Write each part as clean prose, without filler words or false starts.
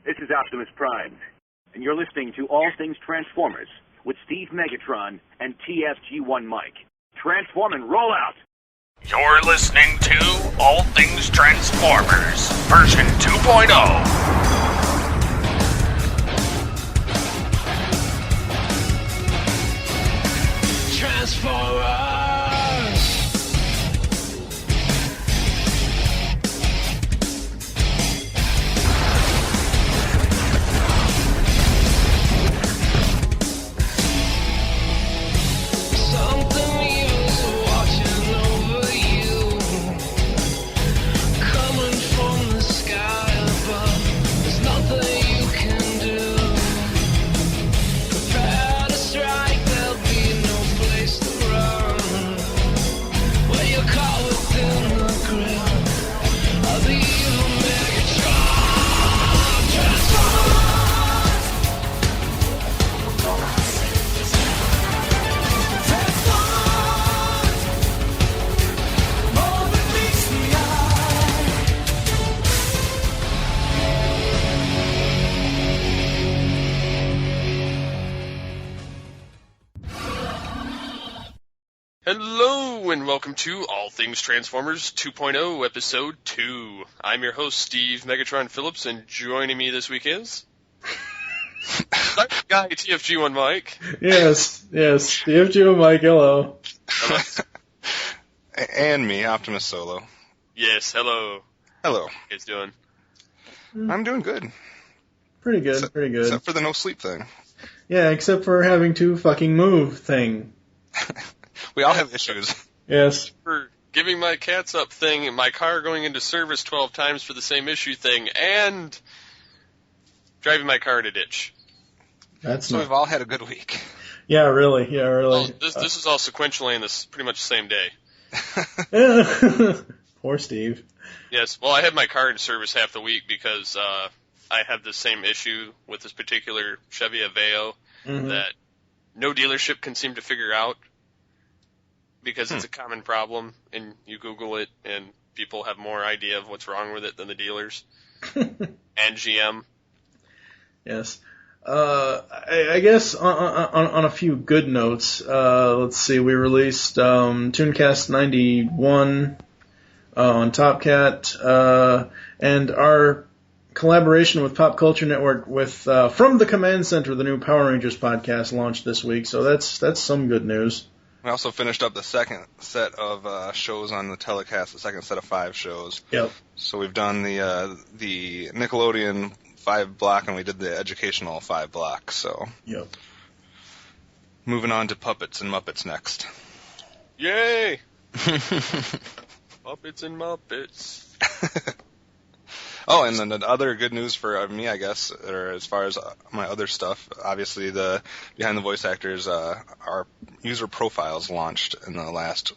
This is Optimus Prime, and you're listening to All Things Transformers with Steve Megatron and TFG1 Mike. Transform and roll out! You're listening to All Things Transformers, version 2.0. Transformers! Hello, and welcome to All Things Transformers 2.0, Episode 2. I'm your host, Steve Megatron Phillips, and joining me this week is... Guy, TFG1 Mike. Yes, TFG1 Mike, hello. And me, Optimus Solo. Yes, hello. Hello. How you guys doing? I'm doing good. Pretty good. Except for the no sleep thing. Yeah, except for having to fucking move thing. We all have issues. Yes. For giving my cats up thing, and my car going into service 12 times for the same issue thing, and driving my car in a ditch. So we've all had a good week. Yeah, really. Well, this is all sequentially in this pretty much the same day. Poor Steve. Yes, well, I had my car in service half the week because I have the same issue with this particular Chevy Aveo that no dealership can seem to figure out because it's a common problem, and you Google it, and people have more idea of what's wrong with it than the dealers and GM. Yes. I guess on a few good notes, let's see, we released Tooncast 91 on Top Cat, and our collaboration with Pop Culture Network with From the Command Center, the new Power Rangers podcast, launched this week, so that's some good news. We also finished up the second set of shows on the telecast, the second set of 5 shows. Yep. So we've done the Nickelodeon 5 block, and we did the educational 5 block, so. Yep. Moving on to Puppets and Muppets next. Yay! Puppets and Muppets. Oh, and then the other good news for me, I guess, or as far as my other stuff, obviously the Behind the Voice Actors, our user profiles launched in the last,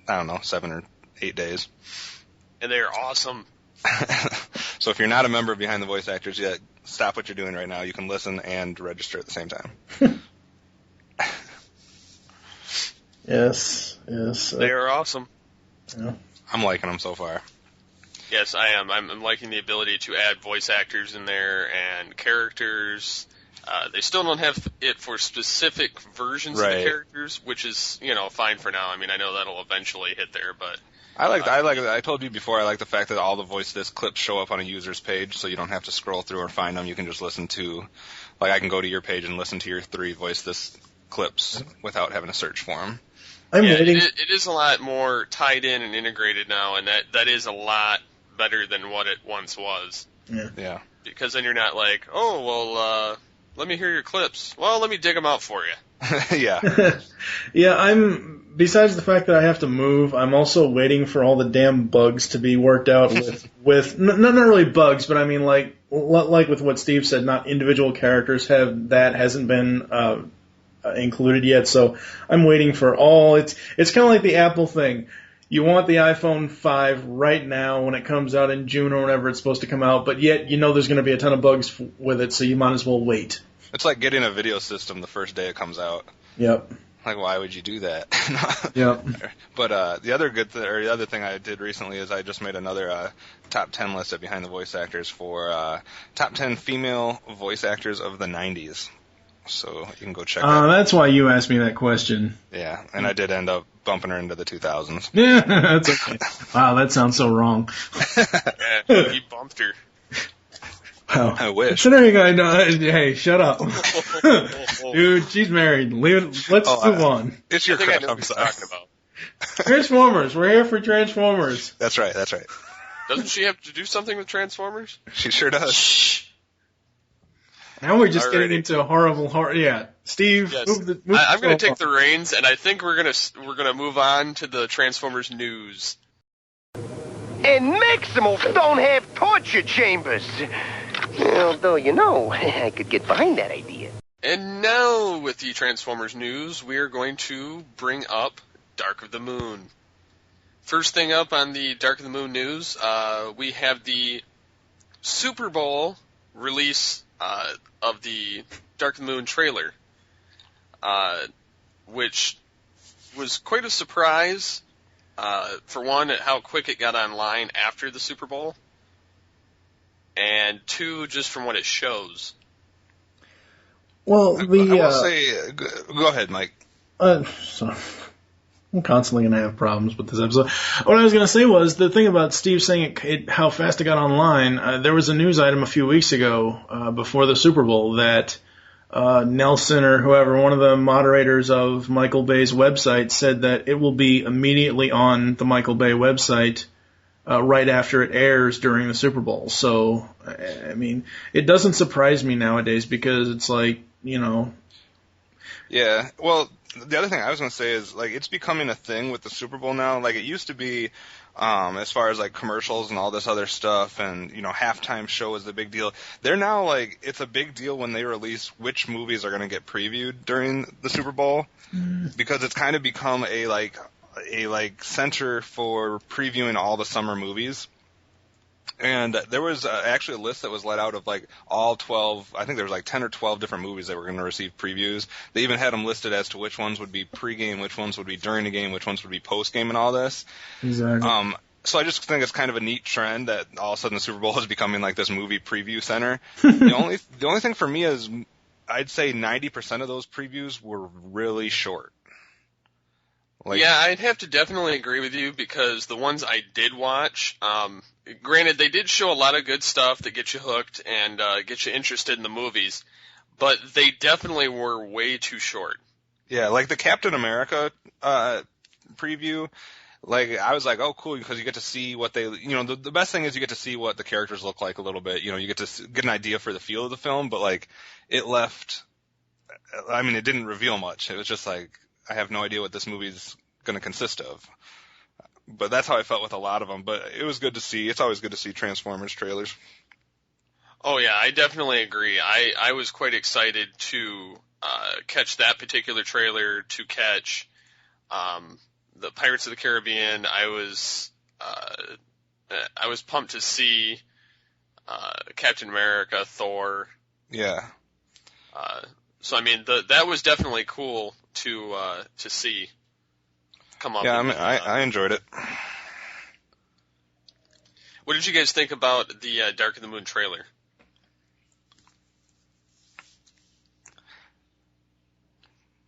7 or 8 days. And they are awesome. So if you're not a member of Behind the Voice Actors yet, stop what you're doing right now. You can listen and register at the same time. Yes. They are awesome. Yeah. I'm liking them so far. Yes, I am. I'm liking the ability to add voice actors in there and characters. They still don't have it for specific versions of the characters, which is, fine for now. I mean, I know that'll eventually hit there, but... I told you before, I like the fact that all the voice disc clips show up on a user's page, so you don't have to scroll through or find them. You can just listen to, I can go to your page and listen to your 3 voice disc clips without having to search for them. It is a lot more tied in and integrated now, and that is a lot better than what it once was. Yeah. Because then you're not like, let me hear your clips. Well, let me dig them out for you. Yeah. Yeah, besides the fact that I have to move, I'm also waiting for all the damn bugs to be worked out with not really bugs, but I mean like with what Steve said, not individual characters hasn't been included yet, so I'm waiting for all. It's kind of like the Apple thing. You want the iPhone 5 right now when it comes out in June or whenever it's supposed to come out, but yet there's going to be a ton of bugs with it, so you might as well wait. It's like getting a video system the first day it comes out. Yep. Like, why would you do that? Yep. But the other thing I did recently is I just made another top 10 list of behind the voice actors for top 10 female voice actors of the 90s. So you can go check that. That's why you asked me that question. Yeah, and I did end up bumping her into the 2000s. Yeah, that's okay. Wow, that sounds so wrong. Yeah, he bumped her. Wow. I wish. Considering I know, hey, shut up. Dude, she's married. Let's move on. It's your I think I crush. know what I'm you're sorry. talking about. Transformers. We're here for Transformers. That's right. Doesn't she have to do something with Transformers? She sure does. Shh. Now we're just Alrighty. getting into a horrible Yeah, Steve, Yes. move I'm going to take the reins, and I think we're gonna move on to the Transformers news. And Maximals don't have torture chambers. Although, I could get behind that idea. And now, with the Transformers news, we are going to bring up Dark of the Moon. First thing up on the Dark of the Moon news, we have the Super Bowl release of the Dark of the Moon trailer, which was quite a surprise, for one, at how quick it got online after the Super Bowl, and two, just from what it shows. Well, I will say, go ahead, Mike. So, I'm constantly going to have problems with this episode. What I was going to say was, the thing about Steve saying how fast it got online, there was a news item a few weeks ago, before the Super Bowl, that Nelson or whoever, one of the moderators of Michael Bay's website, said that it will be immediately on the Michael Bay website right after it airs during the Super Bowl. So, I mean, it doesn't surprise me nowadays because it's like, Yeah, well, the other thing I was going to say is, like, it's becoming a thing with the Super Bowl now. Like, it used to be, as far as, like, commercials and all this other stuff and, halftime show is the big deal. They're now, like, it's a big deal when they release which movies are going to get previewed during the Super Bowl because it's kind of become a center for previewing all the summer movies. And there was actually a list that was let out of like all 12, I think there was like 10 or 12 different movies that were going to receive previews. They even had them listed as to which ones would be pregame, which ones would be during the game, which ones would be postgame and all this. Exactly. So I just think it's kind of a neat trend that all of a sudden the Super Bowl is becoming like this movie preview center. The only thing for me is I'd say 90% of those previews were really short. Yeah, I'd have to definitely agree with you because the ones I did watch, granted, they did show a lot of good stuff that get you hooked and get you interested in the movies, but they definitely were way too short. Yeah, like the Captain America preview, like I was like, oh, cool, because you get to see what they, the best thing is you get to see what the characters look like a little bit. You get to get an idea for the feel of the film, but like it left, I mean, it didn't reveal much. It was just like, I have no idea what this movie's going to consist of. But that's how I felt with a lot of them. But it was good to see. It's always good to see Transformers trailers. Oh, yeah, I definitely agree. I was quite excited to catch that particular trailer, to catch the Pirates of the Caribbean. I was pumped to see Captain America, Thor. Yeah. So, I mean, that was definitely cool to see come up. Yeah, I enjoyed it. What did you guys think about the Dark of the Moon trailer?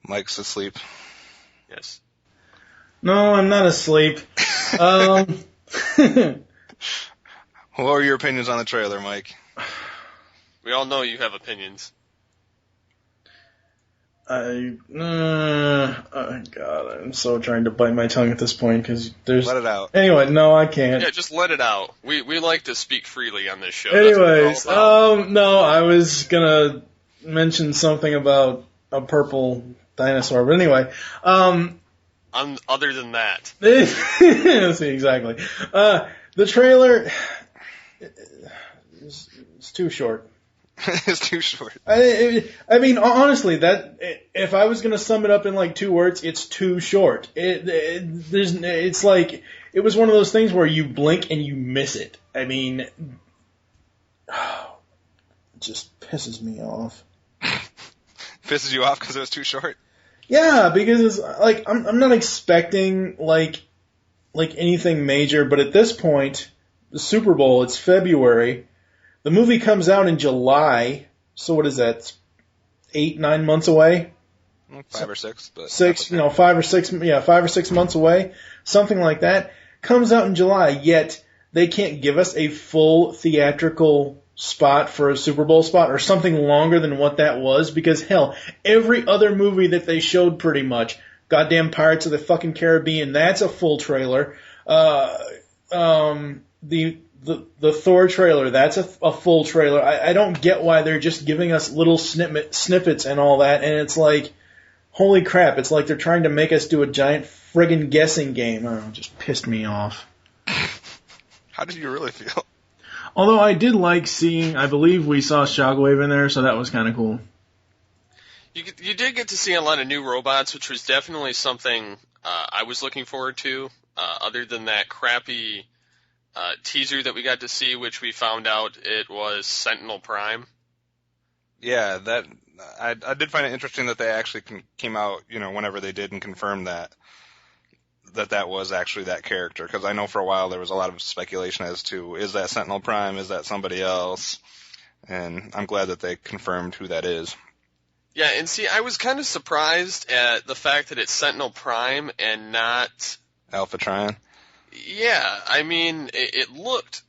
Mike's asleep. Yes. No, I'm not asleep. What are your opinions on the trailer, Mike? We all know you have opinions. God, I'm so trying to bite my tongue at this point because there's. Let it out. Anyway, no, I can't. Yeah, just let it out. We like to speak freely on this show. Anyways, That's what we're all about. no, I was gonna mention something about a purple dinosaur, but anyway, Other than that, see exactly. The trailer is too short. It's too short. I mean, honestly, if I was gonna sum it up in like 2 words, it's too short. It's like it was one of those things where you blink and you miss it. I mean, it just pisses me off. Pisses you off because it was too short? Yeah, because it's like I'm not expecting like anything major, but at this point, the Super Bowl, it's February. The movie comes out in July, so what is that? 8, 9 months away? 5 or 6, but 6, 5 or 6 months away, something like that. Comes out in July, yet they can't give us a full theatrical spot for a Super Bowl spot or something longer than what that was, because hell, every other movie that they showed pretty much, goddamn Pirates of the fucking Caribbean, that's a full trailer. The Thor trailer, that's a full trailer. I don't get why they're just giving us little snippets and all that, and it's like, holy crap, it's like they're trying to make us do a giant friggin' guessing game. Oh, it just pissed me off. How did you really feel? Although I did like seeing, I believe we saw Shockwave in there, so that was kind of cool. You did get to see a lot of new robots, which was definitely something I was looking forward to, other than that crappy teaser that we got to see, which we found out it was Sentinel Prime. Yeah, that I did find it interesting that they actually came out, whenever they did and confirmed that was actually that character, because I know for a while there was a lot of speculation as to, is that Sentinel Prime, is that somebody else, and I'm glad that they confirmed who that is. Yeah, and see, I was kind of surprised at the fact that it's Sentinel Prime and not Alpha Trion? Yeah, I mean, it looked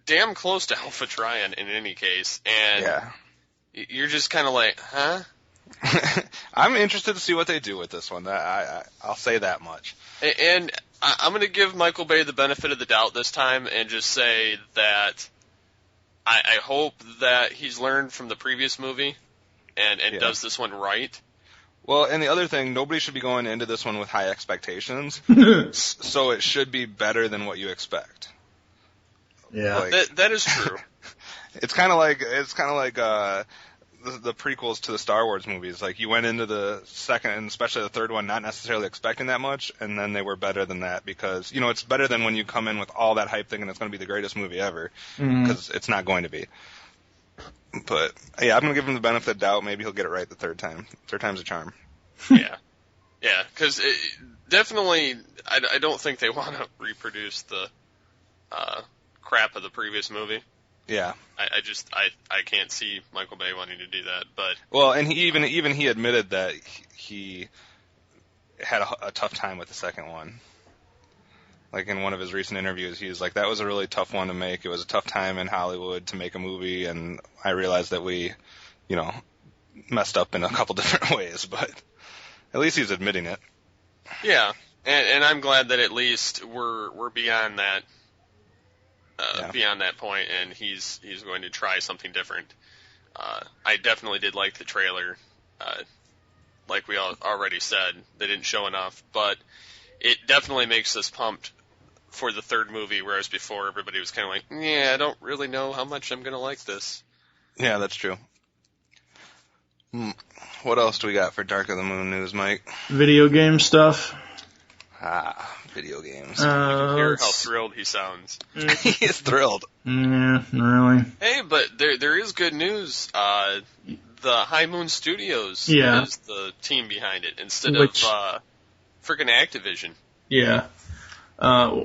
damn close to Alpha Trion in any case, and yeah. You're just kind of like, huh? I'm interested to see what they do with this one. I'll say that much. And I'm going to give Michael Bay the benefit of the doubt this time and just say that I hope that he's learned from the previous movie and does this one right. Well, and the other thing, nobody should be going into this one with high expectations, so it should be better than what you expect. Yeah, that is true. It's kind of like the prequels to the Star Wars movies. Like, you went into the second and especially the third one not necessarily expecting that much, and then they were better than that, because it's better than when you come in with all that hype thinking it's going to be the greatest movie ever, because it's not going to be. But yeah, I'm going to give him the benefit of the doubt. Maybe he'll get it right the third time. Third time's a charm. Yeah, because definitely I don't think they want to reproduce the crap of the previous movie. Yeah, I can't see Michael Bay wanting to do that. But well, and he admitted that he had a tough time with the second one. Like, in one of his recent interviews, he was like, that was a really tough one to make. It was a tough time in Hollywood to make a movie, and I realized that we, messed up in a couple different ways, but at least he's admitting it. Yeah, and I'm glad that at least we're beyond that. Beyond that point, and he's going to try something different. I definitely did like the trailer. Like we already said, they didn't show enough, but it definitely makes us pumped for the third movie, whereas before everybody was kind of like, yeah, I don't really know how much I'm going to like this. Yeah, that's true. What else do we got for Dark of the Moon news, Mike? Video game stuff. Video games. You can hear how thrilled he sounds. He is thrilled. Yeah, really. Hey, but there is good news. The High Moon Studios is the team behind it instead of freaking Activision. Yeah.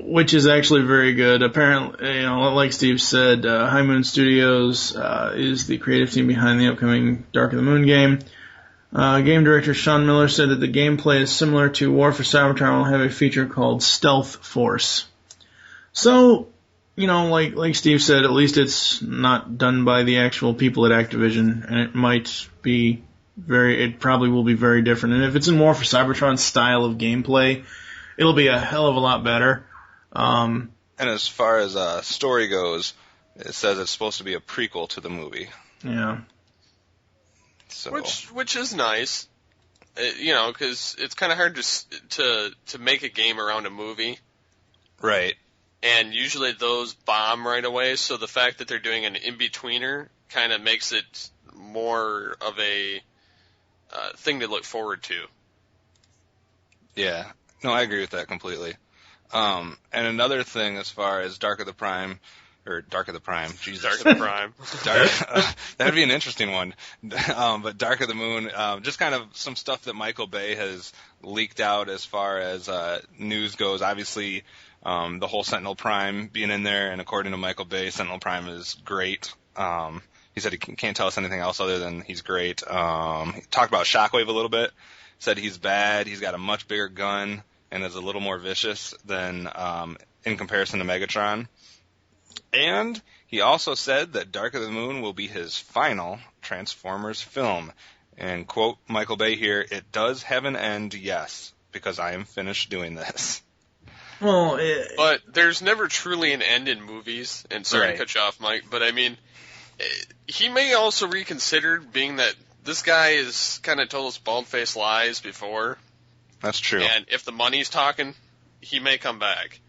Which is actually very good. Apparently, like Steve said, High Moon Studios is the creative team behind the upcoming Dark of the Moon game. Game director Sean Miller said that the gameplay is similar to War for Cybertron and will have a feature called Stealth Force. So, like Steve said, at least it's not done by the actual people at Activision, and it probably will be very different. And if it's in War for Cybertron style of gameplay, it'll be a hell of a lot better. And as far as story goes, it says it's supposed to be a prequel to the movie. Yeah. So. Which is nice, because it's kind of hard to make a game around a movie, right? And usually those bomb right away. So the fact that they're doing an in-betweener kind of makes it more of a thing to look forward to. Yeah, no, I agree with that completely. And another thing, as far as Dark of the Prime, or Dark of the Prime. Jesus. Dark of the Prime. That'd be an interesting one. But Dark of the Moon, just kind of some stuff that Michael Bay has leaked out as far as news goes. Obviously, the whole Sentinel Prime being in there, and according to Michael Bay, Sentinel Prime is great. He said he can't tell us anything else other than he's great. He talked about Shockwave a little bit. Said he's bad. He's got a much bigger gun and is a little more vicious than in comparison to Megatron. And he also said that Dark of the Moon will be his final Transformers film. And quote Michael Bay here, "It does have an end, yes, because I am finished doing this." Well, but there's never truly an end in movies. And sorry to cut you off, Mike, but I mean, he may also reconsider, being that this guy has kind of told us bald-faced lies before. That's true. And if the money's talking, he may come back.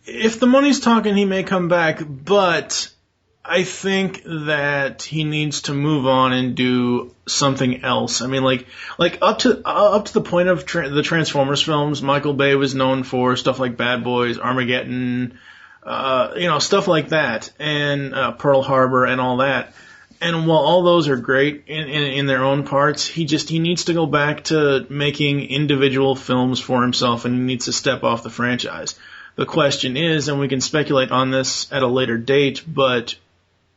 If the money's talking, he may come back, but I think that he needs to move on and do something else. I mean, like up to the point of the Transformers films, Michael Bay was known for stuff like Bad Boys, Armageddon, stuff like that, and Pearl Harbor and all that. And while all those are great in their own parts, he needs to go back to making individual films for himself, and he needs to step off the franchise. The question is, and we can speculate on this at a later date, but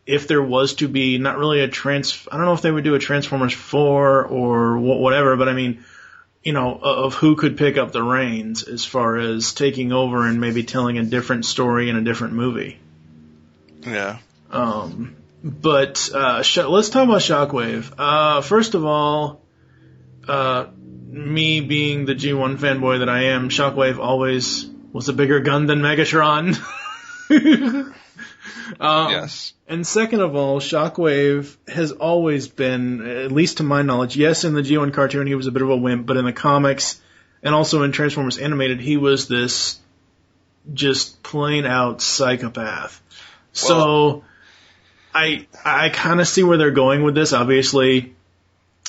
if there was to be not really I don't know if they would do a Transformers 4 or whatever, but I mean, of who could pick up the reins as far as taking over and maybe telling a different story in a different movie. Yeah. But let's talk about Shockwave. First of all, me being the G1 fanboy that I am, Shockwave always was a bigger gun than Megatron. Yes. And second of all, Shockwave has always been, at least to my knowledge, yes, in the G1 cartoon he was a bit of a wimp, but in the comics and also in Transformers Animated, he was this just plain out psychopath. So I kind of see where they're going with this. Obviously,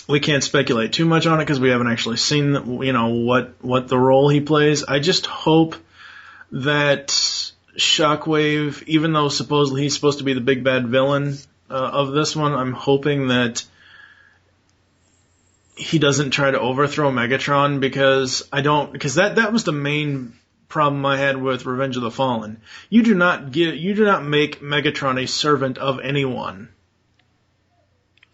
we can't speculate too much on it because we haven't actually seen, what the role he plays. I just hope that Shockwave, even though supposedly he's supposed to be the big bad villain of this one, I'm hoping that he doesn't try to overthrow Megatron, because that was the main problem I had with Revenge of the Fallen. You do not make Megatron a servant of anyone.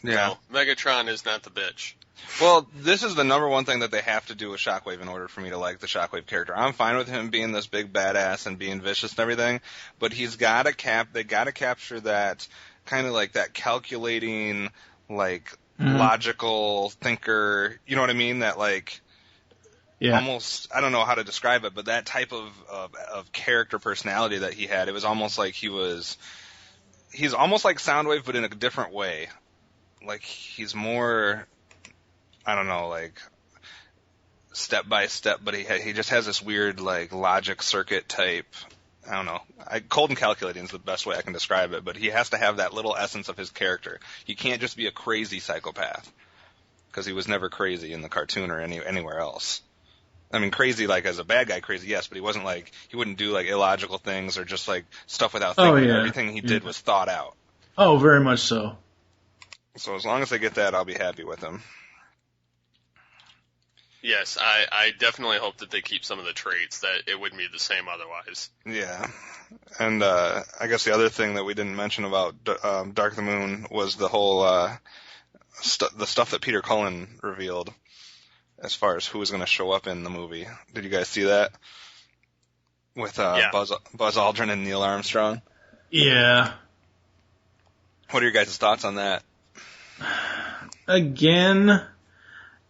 Yeah. No, Megatron is not the bitch. Well, this is the number one thing that they have to do with Shockwave in order for me to like the Shockwave character. I'm fine with him being this big badass and being vicious and everything, but they gotta capture that kind of like that calculating, like logical thinker. You know what I mean? That almost, I don't know how to describe it, but that type of character personality that he had. It was almost like he's almost like Soundwave, but in a different way. Like he's more, I don't know, like step by step, but he just has this weird like logic circuit type. I don't know. Cold and calculating is the best way I can describe it, but he has to have that little essence of his character. He can't just be a crazy psychopath, because he was never crazy in the cartoon or anywhere else. I mean, crazy like as a bad guy, crazy, yes, but he wouldn't do like illogical things or just like stuff without thinking. Oh, yeah. Everything he did was thought out. Oh, very much so. So as long as I get that, I'll be happy with him. Yes, I definitely hope that they keep some of the traits, that it wouldn't be the same otherwise. Yeah. And I guess the other thing that we didn't mention about Dark of the Moon was the whole the stuff that Peter Cullen revealed as far as who was going to show up in the movie. Did you guys see that? With Buzz Aldrin and Neil Armstrong? Yeah. What are your guys' thoughts on that? Again,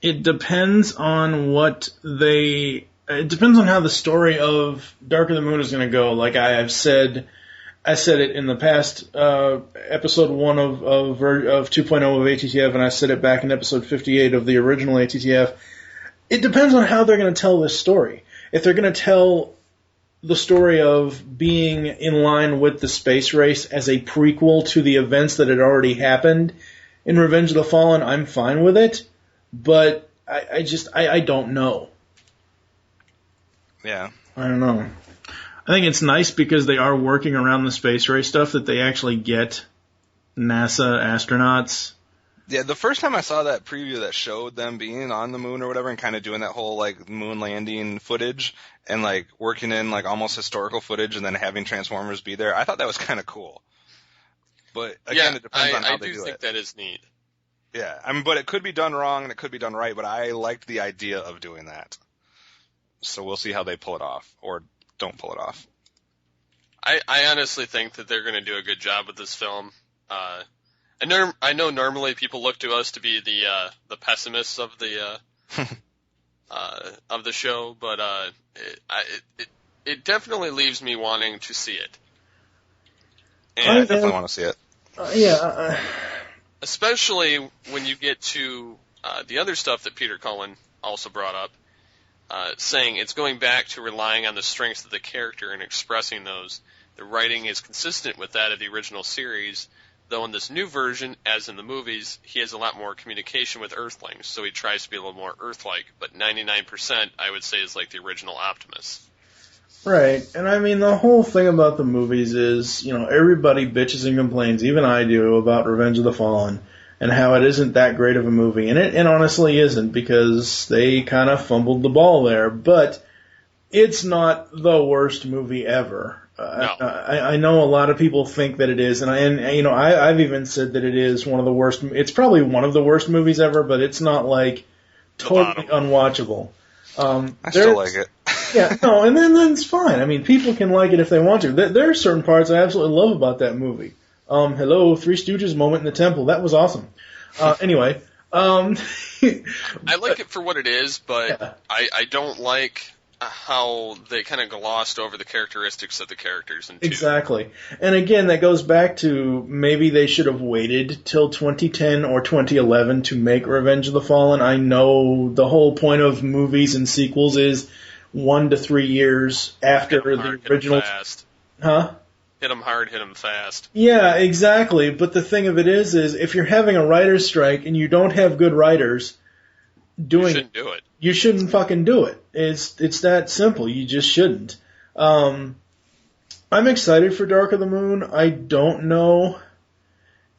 it depends on it depends on how the story of Dark of the Moon is going to go. Like I said it in the past, episode 1 of 2.0 of ATTF, and I said it back in episode 58 of the original ATTF. It depends on how they're going to tell this story. If they're going to tell the story of being in line with the space race as a prequel to the events that had already happened in Revenge of the Fallen, I'm fine with it, but I don't know. Yeah. I don't know. I think it's nice because they are working around the space race stuff that they actually get NASA astronauts. Yeah, the first time I saw that preview that showed them being on the moon or whatever and kind of doing that whole, like, moon landing footage and, like, working in, like, almost historical footage and then having Transformers be there, I thought that was kind of cool. But, again, it depends on how they do it. I do think that is neat. Yeah, I mean, but it could be done wrong and it could be done right, but I liked the idea of doing that. So we'll see how they pull it off, or don't pull it off. I honestly think that they're going to do a good job with this film. I know normally people look to us to be the pessimists of the show, but it definitely leaves me wanting to see it. And I definitely want to see it. Especially when you get to the other stuff that Peter Cullen also brought up, saying it's going back to relying on the strengths of the character and expressing those. The writing is consistent with that of the original series, though in this new version, as in the movies, he has a lot more communication with Earthlings, so he tries to be a little more Earth-like, but 99%, I would say, is like the original Optimus. Right, and I mean, the whole thing about the movies is, everybody bitches and complains, even I do, about Revenge of the Fallen, and how it isn't that great of a movie, and it honestly isn't, because they kind of fumbled the ball there, but it's not the worst movie ever. No. I know a lot of people think that it is, and I've even said that it is one of the worst. It's probably one of the worst movies ever, but it's not like totally unwatchable. I still like it. Yeah, no, and then it's fine. I mean, people can like it if they want to. There are certain parts I absolutely love about that movie. Hello, Three Stooges moment in the temple. That was awesome. Anyway. I like it for what it is, but yeah. I don't like how they kind of glossed over the characteristics of the characters. Exactly. And again, that goes back to maybe they should have waited till 2010 or 2011 to make Revenge of the Fallen. I know the whole point of movies and sequels is 1 to 3 years after the original. Huh? Hit them hard, hit them fast. Yeah, exactly. But the thing of it is if you're having a writer's strike and you don't have good writers you shouldn't do it. You shouldn't fucking do it. It's that simple. You just shouldn't. I'm excited for Dark of the Moon. I don't know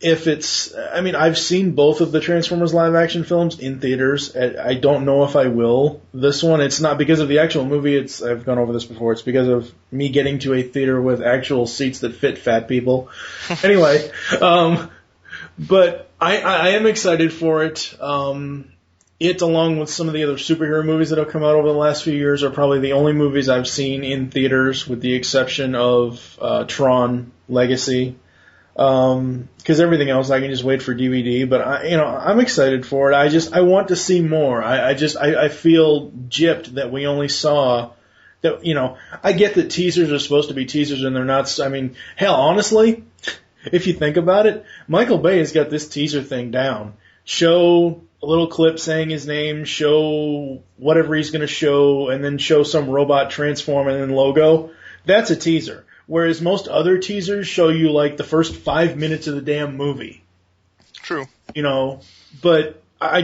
if it's... I mean, I've seen both of the Transformers live-action films in theaters. I don't know if I will. This one, it's not because of the actual movie. I've gone over this before. It's because of me getting to a theater with actual seats that fit fat people. Anyway, but I am excited for it. It, along with some of the other superhero movies that have come out over the last few years, are probably the only movies I've seen in theaters, with the exception of Tron Legacy. Because everything else I can just wait for DVD. But I'm excited for it. I want to see more. I feel gypped that we only saw that. I get that teasers are supposed to be teasers and they're not. I mean, hell, honestly, if you think about it, Michael Bay has got this teaser thing down. Show a little clip saying his name, show whatever he's going to show, and then show some robot transform and then logo. That's a teaser. Whereas most other teasers show you like the first 5 minutes of the damn movie. True. But I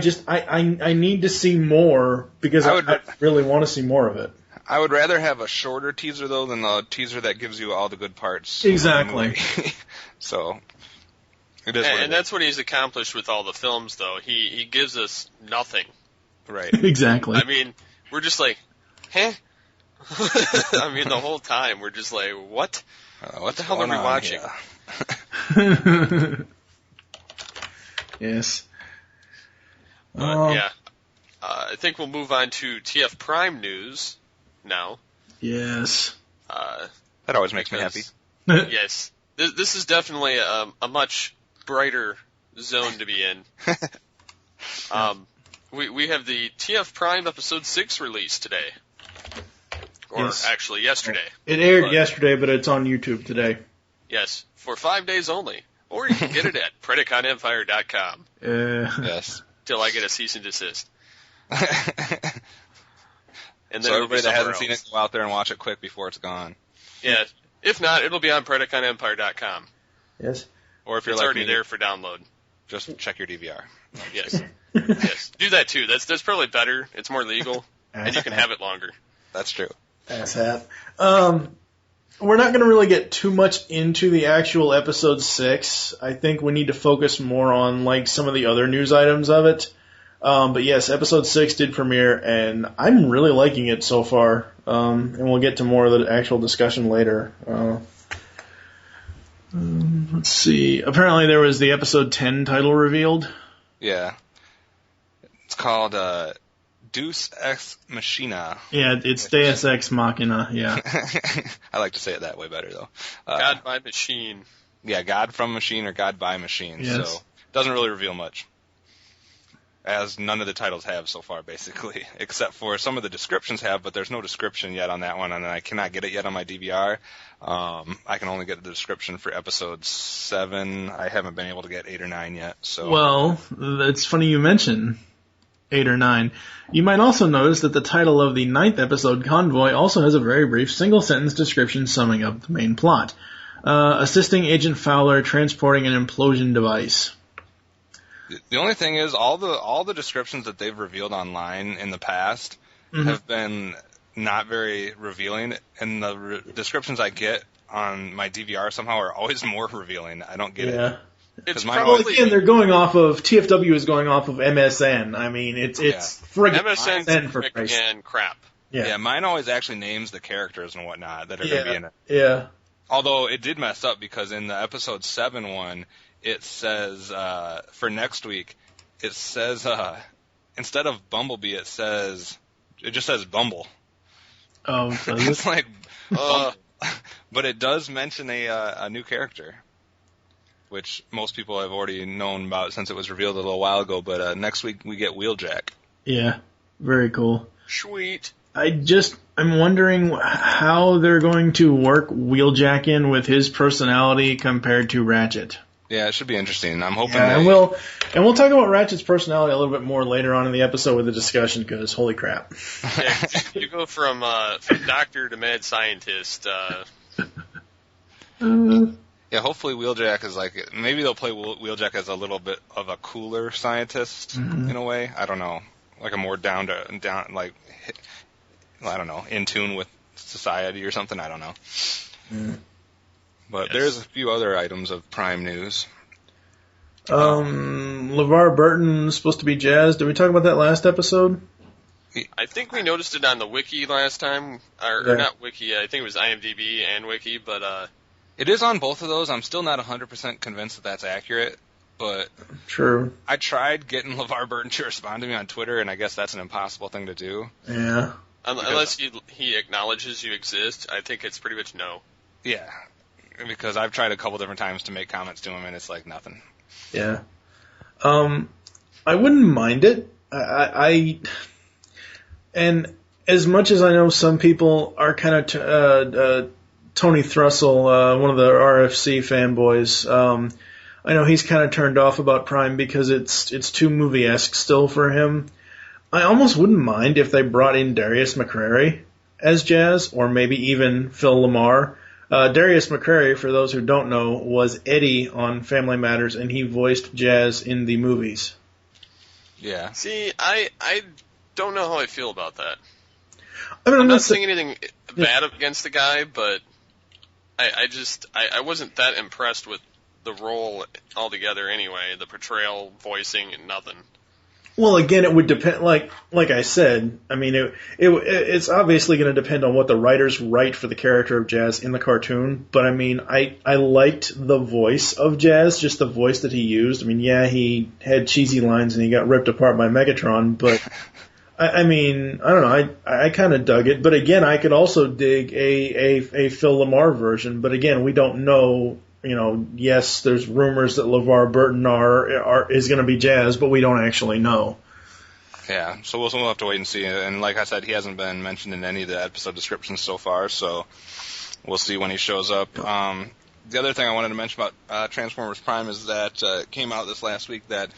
need to see more because I really want to see more of it. I would rather have a shorter teaser though than a teaser that gives you all the good parts. Exactly. So. And that's what he's accomplished with all the films, though. He gives us nothing. Right. Exactly. I mean, we're just like, huh? I mean, the whole time we're just like, what? What the hell are we watching? Yes. Yeah. I think we'll move on to TF Prime news now. Yes. That always makes me happy. Yes. This is definitely a much brighter zone to be in. We have the TF Prime Episode 6 release today. Or actually yesterday. It aired yesterday, but it's on YouTube today. Yes, for 5 days only. Or you can get it at PredaconEmpire.com. Yes. Till I get a cease and desist. And then so everybody that hasn't else. seen it, go out there and watch it quick before it's gone. Yeah. If not, it'll be on PredaconEmpire.com. Yes. Or if it's already there for download. Just check your DVR. Yes. Yes. Do that too. That's probably better. It's more legal. And you can have it longer. That's true. Ass hat. we're not going to really get too much into the actual episode 6. I think we need to focus more on like some of the other news items of it. But yes, episode 6 did premiere, and I'm really liking it so far. And we'll get to more of the actual discussion later. Let's see. Apparently there was the episode 10 title revealed. Yeah. It's called Deus Ex Machina. Yeah, it's Deus Ex Machina, yeah. I like to say it that way better, though. God by machine. Yeah, God from machine or God by machine. Yes. So it doesn't really reveal much. As none of the titles have so far, basically. Except for some of the descriptions have, but there's no description yet on that one, and I cannot get it yet on my DVR. I can only get the description for episode 7. I haven't been able to get 8 or 9 yet. So. Well, it's funny you mention 8 or 9. You might also notice that the title of the 9th episode, Convoy, also has a very brief single-sentence description summing up the main plot. Assisting Agent Fowler transporting an implosion device. The only thing is, all the descriptions that they've revealed online in the past have been not very revealing, and the descriptions I get on my DVR somehow are always more revealing. I don't get it. It's Well, again, they're going off of, TFW is going off of MSN. I mean, it's friggin' MSN's for Christ. and crap. Yeah, mine always actually names the characters and whatnot that are going to be in it. Yeah. Although it did mess up because in the episode 7 one, it says, for next week, it says, instead of Bumblebee, it just says Bumble. Oh, so It's like, Bumble. But it does mention a new character, which most people have already known about since it was revealed a little while ago, but next week we get Wheeljack. Yeah, very cool. Sweet. I'm wondering how they're going to work Wheeljack in with his personality compared to Ratchet. Yeah, it should be interesting. I'm hoping and we'll talk about Ratchet's personality a little bit more later on in the episode with the discussion, because holy crap. Yeah, you go from doctor to mad scientist. Yeah, hopefully Wheeljack is like, maybe they'll play Wheeljack as a little bit of a cooler scientist in a way. I don't know, like a more down, like, I don't know, in tune with society or something. I don't know. But there's a few other items of Prime news. LeVar Burton is supposed to be Jazz. Did we talk about that last episode? I think we noticed it on the wiki last time, or not wiki. I think it was IMDb and wiki, but it is on both of those. I'm still not 100% convinced that that's accurate, but true. I tried getting LeVar Burton to respond to me on Twitter, and I guess that's an impossible thing to do. Yeah. Unless he acknowledges you exist, I think it's pretty much no. Yeah, because I've tried a couple different times to make comments to him, and it's like nothing. Yeah. I wouldn't mind it. And as much as I know some people are kind of Tony Thrussell, one of the RFC fanboys, I know he's kind of turned off about Prime because it's too movie-esque still for him. I almost wouldn't mind if they brought in Darius McCrary as Jazz, or maybe even Phil Lamar. Darius McCrary, for those who don't know, was Eddie on Family Matters, and he voiced Jazz in the movies. Yeah. See, I don't know how I feel about that. I mean, I'm not saying anything bad against the guy, but I wasn't that impressed with the role altogether anyway. The portrayal, voicing, and nothing. Well, again, it would depend. Like I said, I mean, it's obviously going to depend on what the writers write for the character of Jazz in the cartoon. But I mean, I liked the voice of Jazz, just the voice that he used. I mean, yeah, he had cheesy lines and he got ripped apart by Megatron, but I mean, I don't know. I kind of dug it. But again, I could also dig a Phil Lamar version. But again, we don't know. You know, yes, there's rumors that LeVar Burton is going to be Jazz, but we don't actually know. Yeah, so we'll have to wait and see. And like I said, he hasn't been mentioned in any of the episode descriptions so far, so we'll see when he shows up. The other thing I wanted to mention about Transformers Prime is that it came out this last week that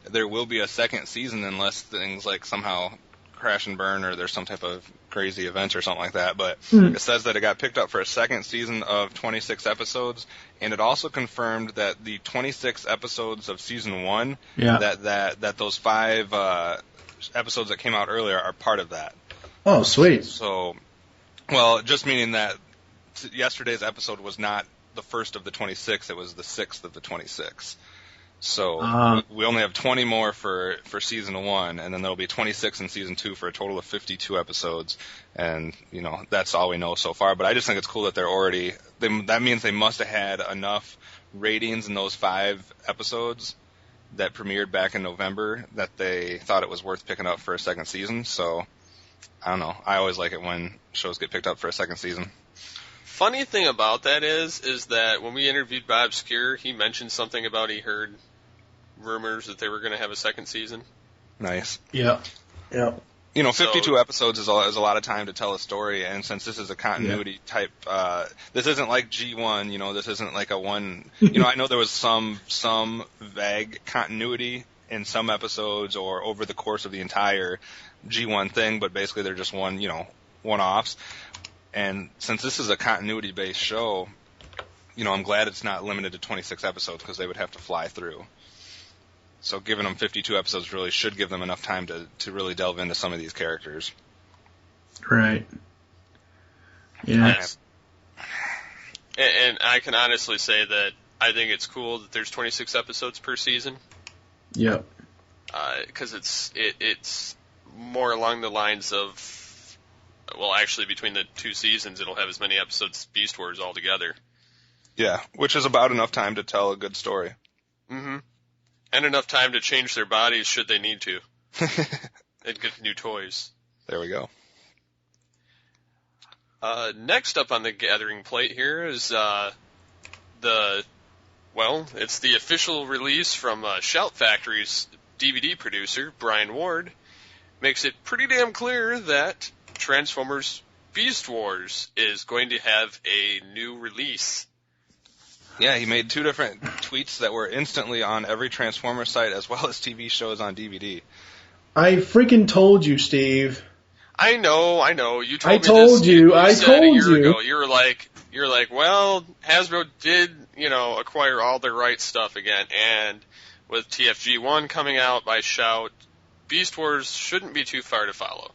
there will be a second season unless things like somehow crash and burn or there's some type of crazy event or something like that, but it says that it got picked up for a second season of 26 episodes, and it also confirmed that the 26 episodes of season 1, that those 5 episodes that came out earlier are part of that. Oh, sweet. So, well, just meaning that yesterday's episode was not the first of the 26, it was the 6th of the 26. So we only have 20 more for season 1, and then there'll be 26 in season 2 for a total of 52 episodes. And, that's all we know so far. But I just think it's cool that that means they must have had enough ratings in those 5 episodes that premiered back in November that they thought it was worth picking up for a second season. So, I don't know. I always like it when shows get picked up for a second season. Funny thing about that is that when we interviewed Bob Skir, he mentioned something about he heard rumors that they were going to have a second season. Nice. Yeah. 52 episodes is a lot of time to tell a story, and since this is a continuity type, this isn't like G1, this isn't like a one, I know there was some vague continuity in some episodes or over the course of the entire G1 thing, but basically they're just one-offs. And since this is a continuity-based show, I'm glad it's not limited to 26 episodes because they would have to fly through. So giving them 52 episodes really should give them enough time to really delve into some of these characters. Right. Yes. And I can honestly say that I think it's cool that there's 26 episodes per season. Yep. Because it's more along the lines of, well, actually, between the 2 seasons, it'll have as many episodes as Beast Wars altogether. Yeah, which is about enough time to tell a good story. Mm-hmm. And enough time to change their bodies should they need to. And get new toys. There we go. Next up on the gathering plate here is it's the official release from Shout Factory's DVD producer, Brian Ward, makes it pretty damn clear that Transformers Beast Wars is going to have a new release. Yeah, he made 2 different tweets that were instantly on every Transformers site as well as TV shows on DVD. I freaking told you, Steve. I know. You told I me told this. you. I said told a year you. ago. You're like, well, Hasbro did, acquire all their rights stuff again, and with TFG1 coming out by Shout, Beast Wars shouldn't be too far to follow.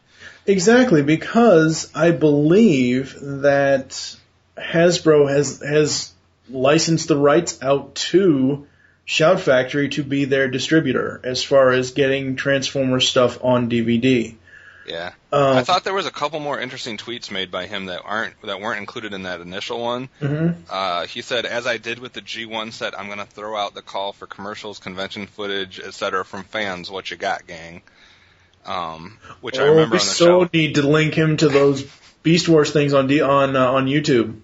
Exactly, because I believe that Hasbro has licensed the rights out to Shout Factory to be their distributor as far as getting Transformers stuff on DVD. Yeah, I thought there was a couple more interesting tweets made by him that weren't included in that initial one. Mm-hmm. He said, "As I did with the G1 set, I'm going to throw out the call for commercials, convention footage, etc. from fans. What you got, gang?" Which I remember on the show. We so need to link him to those Beast Wars things on YouTube.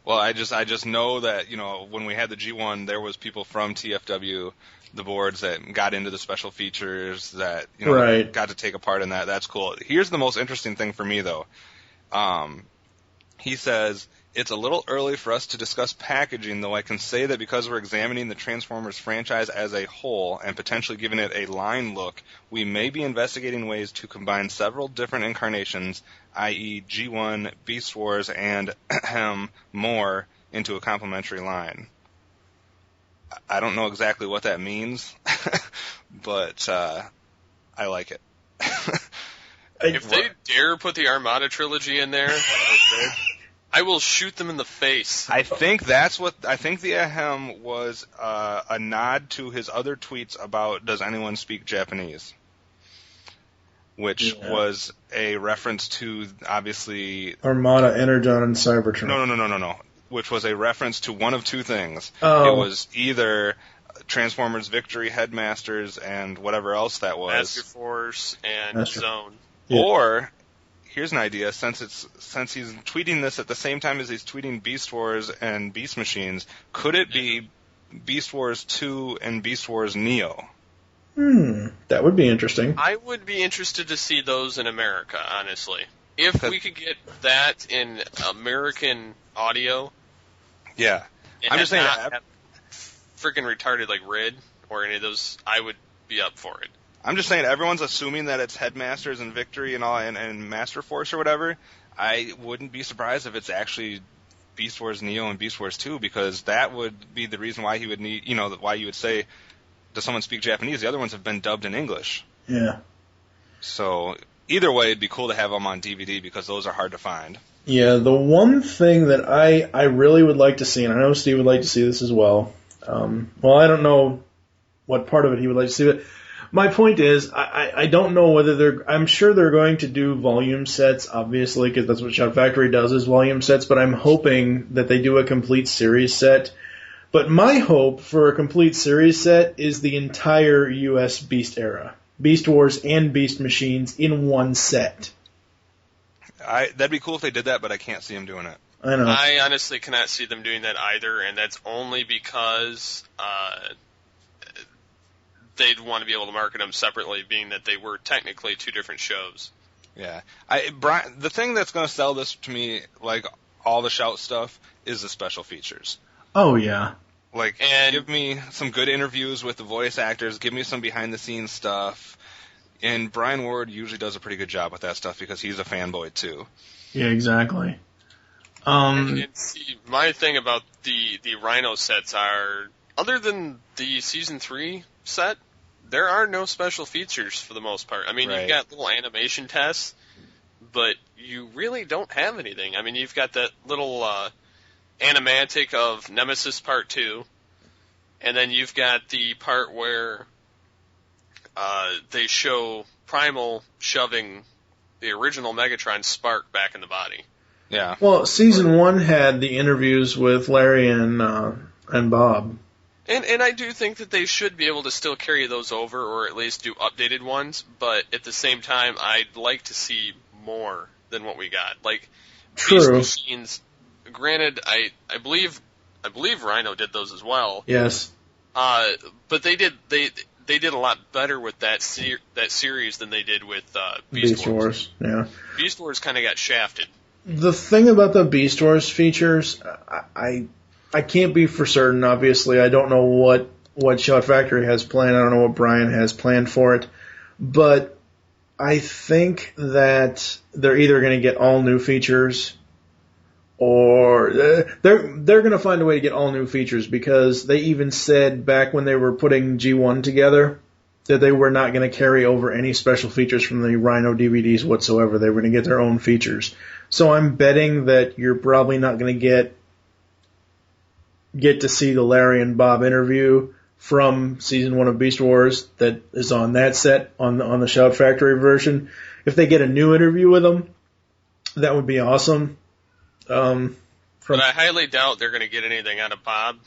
Well, I just know that when we had the G1, there was people from TFW, the boards that got into the special features that right. got to take a part in that. That's cool. Here's the most interesting thing for me though. He says, "It's a little early for us to discuss packaging, though I can say that because we're examining the Transformers franchise as a whole and potentially giving it a line look, we may be investigating ways to combine several different incarnations, i.e. G1, Beast Wars, and more, into a complementary line." I don't know exactly what that means, but I like it. If they dare put the Armada trilogy in there, I will shoot them in the face. I think the ahem was a nod to his other tweets about does anyone speak Japanese, which was a reference to obviously Armada, Energon, and Cybertron. No. Which was a reference to one of 2 things. Oh. It was either Transformers Victory, Headmasters, and whatever else that was. Master Force and Zone. Yeah. Or, here's an idea, since he's tweeting this at the same time as he's tweeting Beast Wars and Beast Machines, could it be Beast Wars 2 and Beast Wars Neo? That would be interesting. I would be interested to see those in America, honestly. If we could get that in American audio. Yeah. I'm just saying. Freaking retarded like Red or any of those, I would be up for it. I'm just saying, everyone's assuming that it's Headmasters and Victory and all, and Master Force or whatever. I wouldn't be surprised if it's actually Beast Wars Neo and Beast Wars 2, because that would be the reason why he would need, why you would say, does someone speak Japanese? The other ones have been dubbed in English. Yeah. So, either way, it'd be cool to have them on DVD because those are hard to find. Yeah, the one thing that I really would like to see, and I know Steve would like to see this as well. Well, I don't know what part of it he would like to see, but my point is, I don't know whether I'm sure they're going to do volume sets, obviously, because that's what Shout Factory does is volume sets, but I'm hoping that they do a complete series set. But my hope for a complete series set is the entire U.S. Beast era. Beast Wars and Beast Machines in one set. That'd be cool if they did that, but I can't see them doing it. I know. I honestly cannot see them doing that either, and that's only because they'd want to be able to market them separately, being that they were technically two different shows. Yeah. Brian, the thing that's going to sell this to me, like all the Shout stuff, is the special features. Oh, yeah. Like, give me some good interviews with the voice actors, give me some behind-the-scenes stuff. And Brian Ward usually does a pretty good job with that stuff because he's a fanboy, too. Yeah, exactly. And see, my thing about the Rhino sets are, other than the Season 3 set, there are no special features for the most part. I mean, Right. You've got little animation tests, but you really don't have anything. I mean, you've got that little animatic of Nemesis Part 2, and then you've got the part where they show Primal shoving the original Megatron Spark back in the body. Yeah. Well, Season 1 had the interviews with Larry and Bob. And I do think that they should be able to still carry those over, or at least do updated ones, but at the same time, I'd like to see more than what we got. Like, True. Beast Machines, granted, I believe Rhino did those as well. Yes. But they did a lot better with that series than they did with Beast Wars. Yeah. Beast Wars kind of got shafted. The thing about the Beast Wars features, I can't be for certain, obviously. I don't know what Shout Factory has planned. I don't know what Brian has planned for it. But I think that they're either going to get all new features or they're going to find a way to get all new features, because they even said back when they were putting G1 together that they were not going to carry over any special features from the Rhino DVDs whatsoever. They were going to get their own features. So I'm betting that you're probably not going to get to see the Larry and Bob interview from Season 1 of Beast Wars that is on that set, on the Shout Factory version. If they get a new interview with them, that would be awesome. But I highly doubt they're going to get anything out of Bob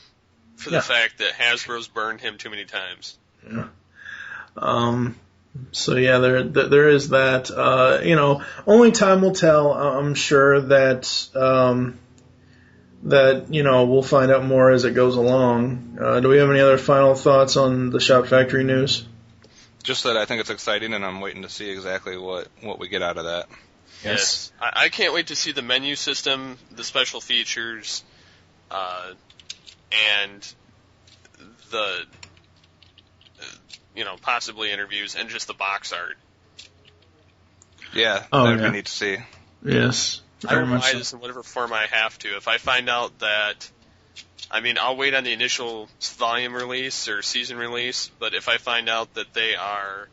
for the fact that Hasbro's burned him too many times. Yeah. So yeah, there is that. Only time will tell. I'm sure that we'll find out more as it goes along. Do we have any other final thoughts on the Shout Factory news? Just that I think it's exciting, and I'm waiting to see exactly what we get out of that. Yes. I can't wait to see the menu system, the special features, and the, possibly interviews, and just the box art. Yeah, that'd be neat to see. Yes. I will buy this in whatever form I have to. If I find out that, I'll wait on the initial volume release or season release, but if I find out that they are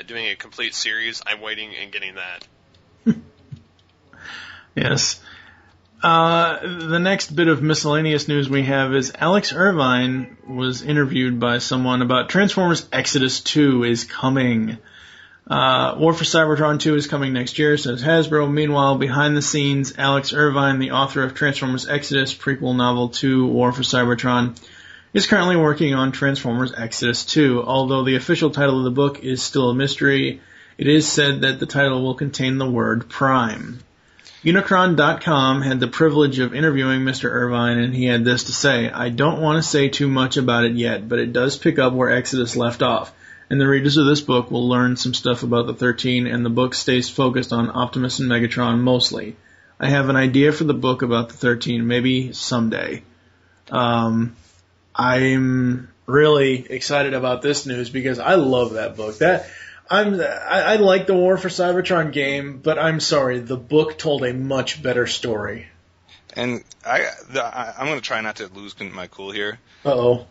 doing a complete series, I'm waiting and getting that. Yes. The next bit of miscellaneous news we have is Alex Irvine was interviewed by someone about Transformers Exodus 2 is coming. War for Cybertron 2 is coming next year, says Hasbro. Meanwhile, behind the scenes, Alex Irvine, the author of Transformers Exodus, prequel novel to War for Cybertron, is currently working on Transformers Exodus 2. Although the official title of the book is still a mystery, it is said that the title will contain the word Prime. Unicron.com had the privilege of interviewing Mr. Irvine, and he had this to say: I don't want to say too much about it yet, but it does pick up where Exodus left off, and the readers of this book will learn some stuff about the 13, and the book stays focused on Optimus and Megatron mostly. I have an idea for the book about the 13, maybe someday. I'm really excited about this news because I love that book. I like the War for Cybertron game, but I'm sorry, the book told a much better story. And I'm going to try not to lose my cool here. Uh-oh.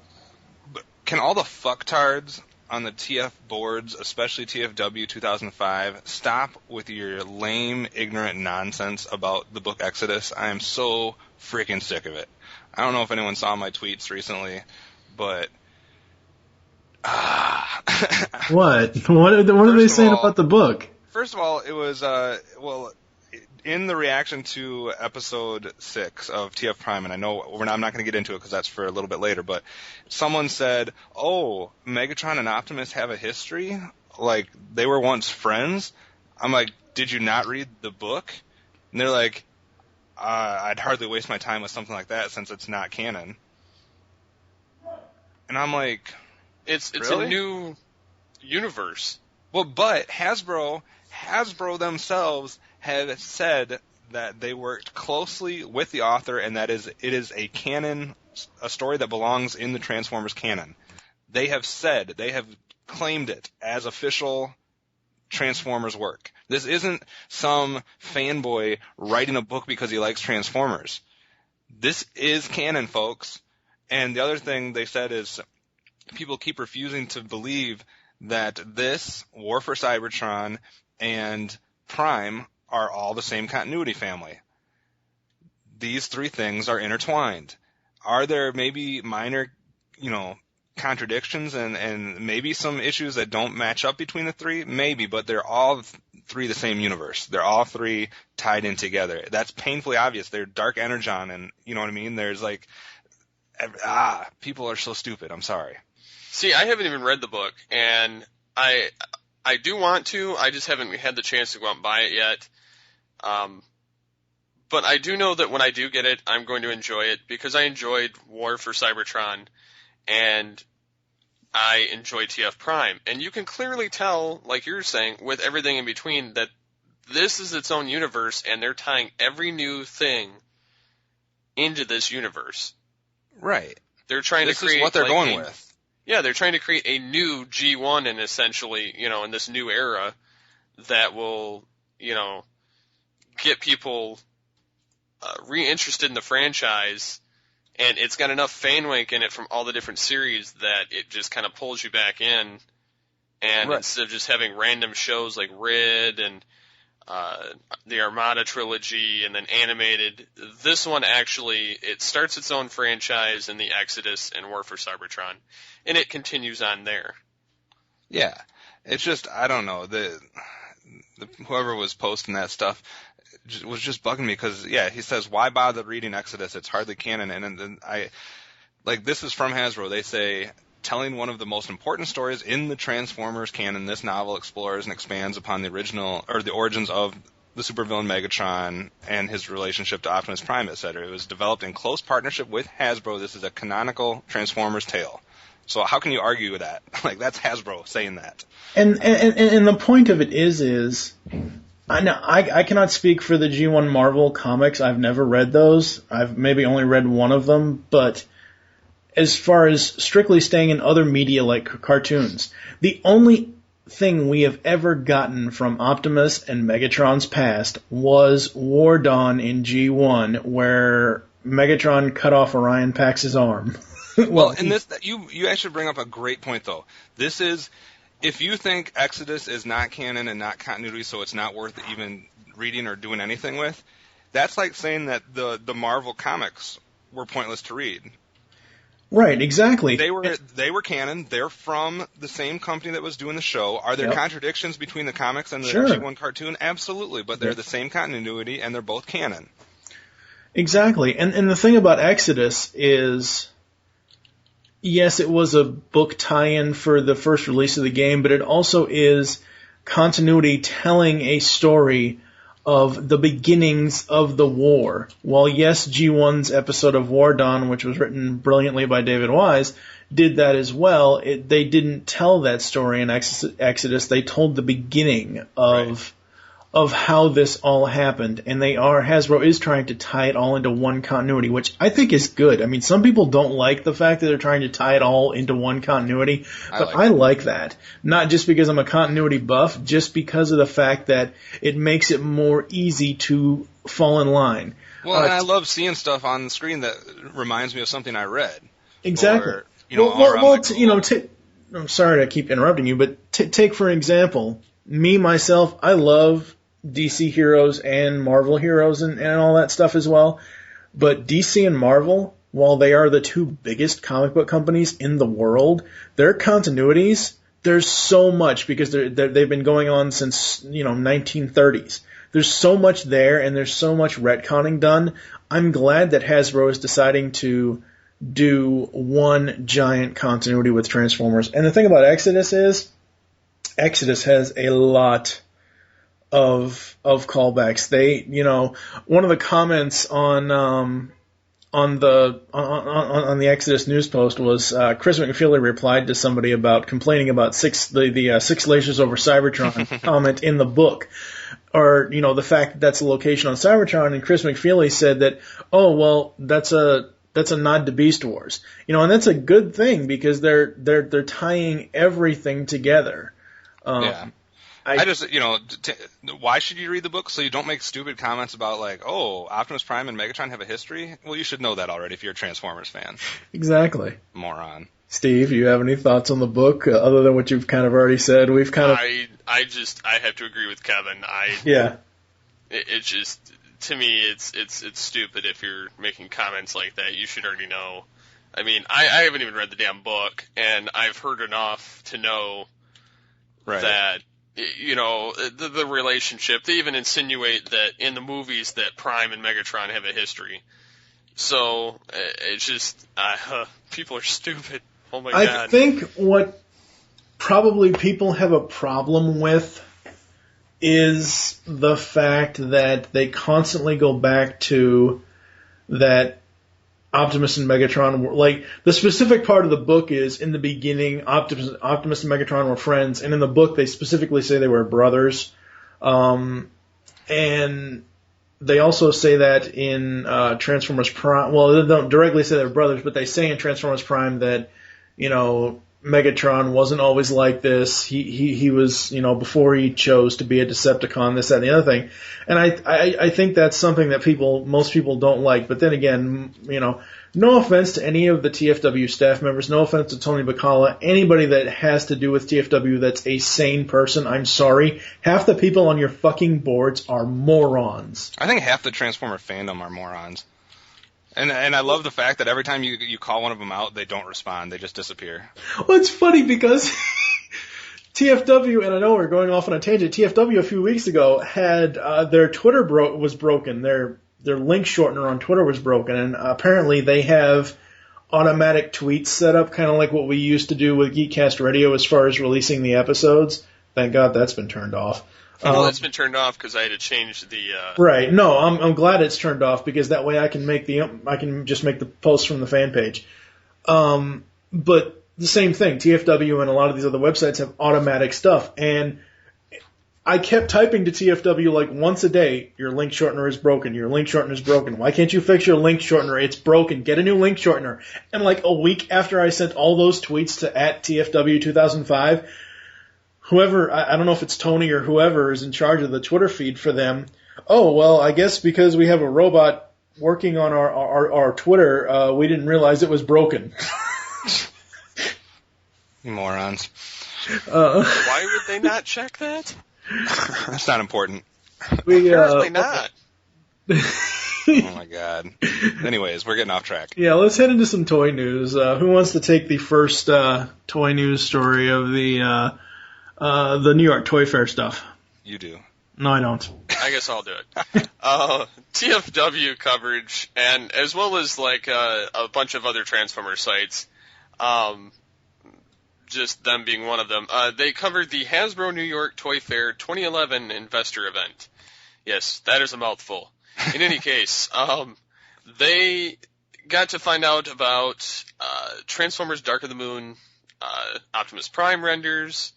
But can all the fucktards on the TF boards, especially TFW 2005, stop with your lame, ignorant nonsense about the book Exodus. I am so freaking sick of it. I don't know if anyone saw my tweets recently, but... What? What are they saying about the book? First of all, it was, in the reaction to episode 6 of TF Prime, and I know I'm not going to get into it because that's for a little bit later, but someone said, oh, Megatron and Optimus have a history? Like, they were once friends? I'm like, did you not read the book? And they're like, I'd hardly waste my time with something like that since it's not canon. And I'm like, it's really? a new universe. Well, but Hasbro themselves have said that they worked closely with the author and that it is a canon, a story that belongs in the Transformers canon. They have claimed it as official Transformers work. This isn't some fanboy writing a book because he likes Transformers. This is canon, folks. And the other thing they said is people keep refusing to believe that this, War for Cybertron, and Prime are all the same continuity family. These three things are intertwined. Are there maybe minor, contradictions and maybe some issues that don't match up between the three? Maybe, but they're all three the same universe. They're all three tied in together. That's painfully obvious. They're Dark Energon, and you know what I mean? There's people are so stupid. I'm sorry. See, I haven't even read the book, and I do want to. I just haven't had the chance to go out and buy it yet. But I do know that when I do get it, I'm going to enjoy it because I enjoyed War for Cybertron, and I enjoy TF Prime. And you can clearly tell, like you're saying, with everything in between, that this is its own universe, and they're tying every new thing into this universe. Right. They're trying to create... This is what they're going with. Yeah, they're trying to create a new G1 and essentially, in this new era that will, get people reinterested in the franchise, and it's got enough fanwink in it from all the different series that it just kind of pulls you back in. And right. Instead of just having random shows like Rid and the Armada trilogy and then animated, this one actually, it starts its own franchise in the Exodus and War for Cybertron, and it continues on there. Yeah, it's just, I don't know, whoever was posting that stuff was just bugging me because, yeah, he says, why bother reading Exodus? It's hardly canon. And then this is from Hasbro. They say, telling one of the most important stories in the Transformers canon, this novel explores and expands upon the origins of the supervillain Megatron and his relationship to Optimus Prime, etc. It was developed in close partnership with Hasbro. This is a canonical Transformers tale. So how can you argue with that? That's Hasbro saying that. And the point of it is I cannot speak for the G1 Marvel comics. I've never read those. I've maybe only read one of them, but as far as strictly staying in other media like cartoons, the only thing we have ever gotten from Optimus and Megatron's past was War Dawn in G1, where Megatron cut off Orion Pax's arm. Well, and you actually bring up a great point, though. This is, if you think Exodus is not canon and not continuity, so it's not worth even reading or doing anything with, that's like saying that the Marvel comics were pointless to read. Right, exactly. They were canon. They're from the same company that was doing the show. Are there contradictions between the comics and the G1 cartoon? Absolutely, but they're the same continuity, and they're both canon. Exactly. And the thing about Exodus is, yes, it was a book tie-in for the first release of the game, but it also is continuity telling a story of the beginnings of the war. While, yes, G1's episode of War Dawn, which was written brilliantly by David Wise, did that as well, they didn't tell that story in Exodus. They told the beginning of how this all happened, and Hasbro is trying to tie it all into one continuity, which I think is good. I mean, some people don't like the fact that they're trying to tie it all into one continuity, but I like that. Not just because I'm a continuity buff, just because of the fact that it makes it more easy to fall in line. Well, and I love seeing stuff on the screen that reminds me of something I read. Exactly. Or, I'm sorry to keep interrupting you, but take for example, me, myself, I love DC heroes and Marvel heroes and all that stuff as well. But DC and Marvel, while they are the two biggest comic book companies in the world, their continuities, there's so much because they've been going on since, 1930s. There's so much there and there's so much retconning done. I'm glad that Hasbro is deciding to do one giant continuity with Transformers. And the thing about Exodus is, Exodus has a lot of callbacks. They, one of the comments on the Exodus news post was Chris McFeely replied to somebody about complaining about the 6 lasers over Cybertron comment in the book, or the fact that that's a location on Cybertron, and Chris McFeely said that, oh well, that's a nod to Beast Wars, and that's a good thing because they're tying everything together. Yeah. I just, why should you read the book? So you don't make stupid comments about like, oh, Optimus Prime and Megatron have a history? Well, you should know that already if you're a Transformers fan. Exactly. Moron. Steve, you have any thoughts on the book other than what you've kind of already said? We've kind of. I have to agree with Kevin. Yeah. It just, to me, it's stupid if you're making comments like that. You should already know. I mean, I haven't even read the damn book, and I've heard enough to know that. The relationship. They even insinuate that in the movies that Prime and Megatron have a history. So, it's just, people are stupid. Oh my God. I think what probably people have a problem with is the fact that they constantly go back to that Optimus and Megatron were, like, the specific part of the book is, in the beginning, Optimus and Megatron were friends, and in the book they specifically say they were brothers. And they also say that in Transformers Prime, well, they don't directly say they're brothers, but they say in Transformers Prime that, Megatron wasn't always like this. He was, before he chose to be a Decepticon, this, that, and the other thing. And I think that's something that most people don't like. But then again, no offense to any of the TFW staff members, no offense to Tony Bacala, anybody that has to do with TFW that's a sane person, I'm sorry. Half the people on your fucking boards are morons. I think half the Transformer fandom are morons. And I love the fact that every time you call one of them out, they don't respond. They just disappear. Well, it's funny because TFW, and I know we're going off on a tangent, TFW a few weeks ago had their Twitter was broken. Their link shortener on Twitter was broken, and apparently they have automatic tweets set up, kind of like what we used to do with Geekcast Radio as far as releasing the episodes. Thank God that's been turned off. Well, that's been turned off because I had to change the. Right. No, I'm glad it's turned off because that way I can just make the posts from the fan page. But the same thing, TFW and a lot of these other websites have automatic stuff, and I kept typing to TFW like once a day, your link shortener is broken, your link shortener is broken. Why can't you fix your link shortener? It's broken. Get a new link shortener. And like a week after I sent all those tweets to @TFW2005, whoever, I don't know if it's Tony or whoever is in charge of the Twitter feed for them, oh, well, I guess because we have a robot working on our Twitter, we didn't realize it was broken. Morons. Why would they not check that? That's not important. Apparently not. Oh my God. Anyways, we're getting off track. Yeah, let's head into some toy news. Who wants to take the first toy news story of the New York Toy Fair stuff? You do. No, I don't. I guess I'll do it. TFW coverage, and as well as like a bunch of other Transformer sites, just them being one of them, they covered the Hasbro New York Toy Fair 2011 investor event. Yes, that is a mouthful. In any case, they got to find out about Transformers Dark of the Moon, Optimus Prime renders,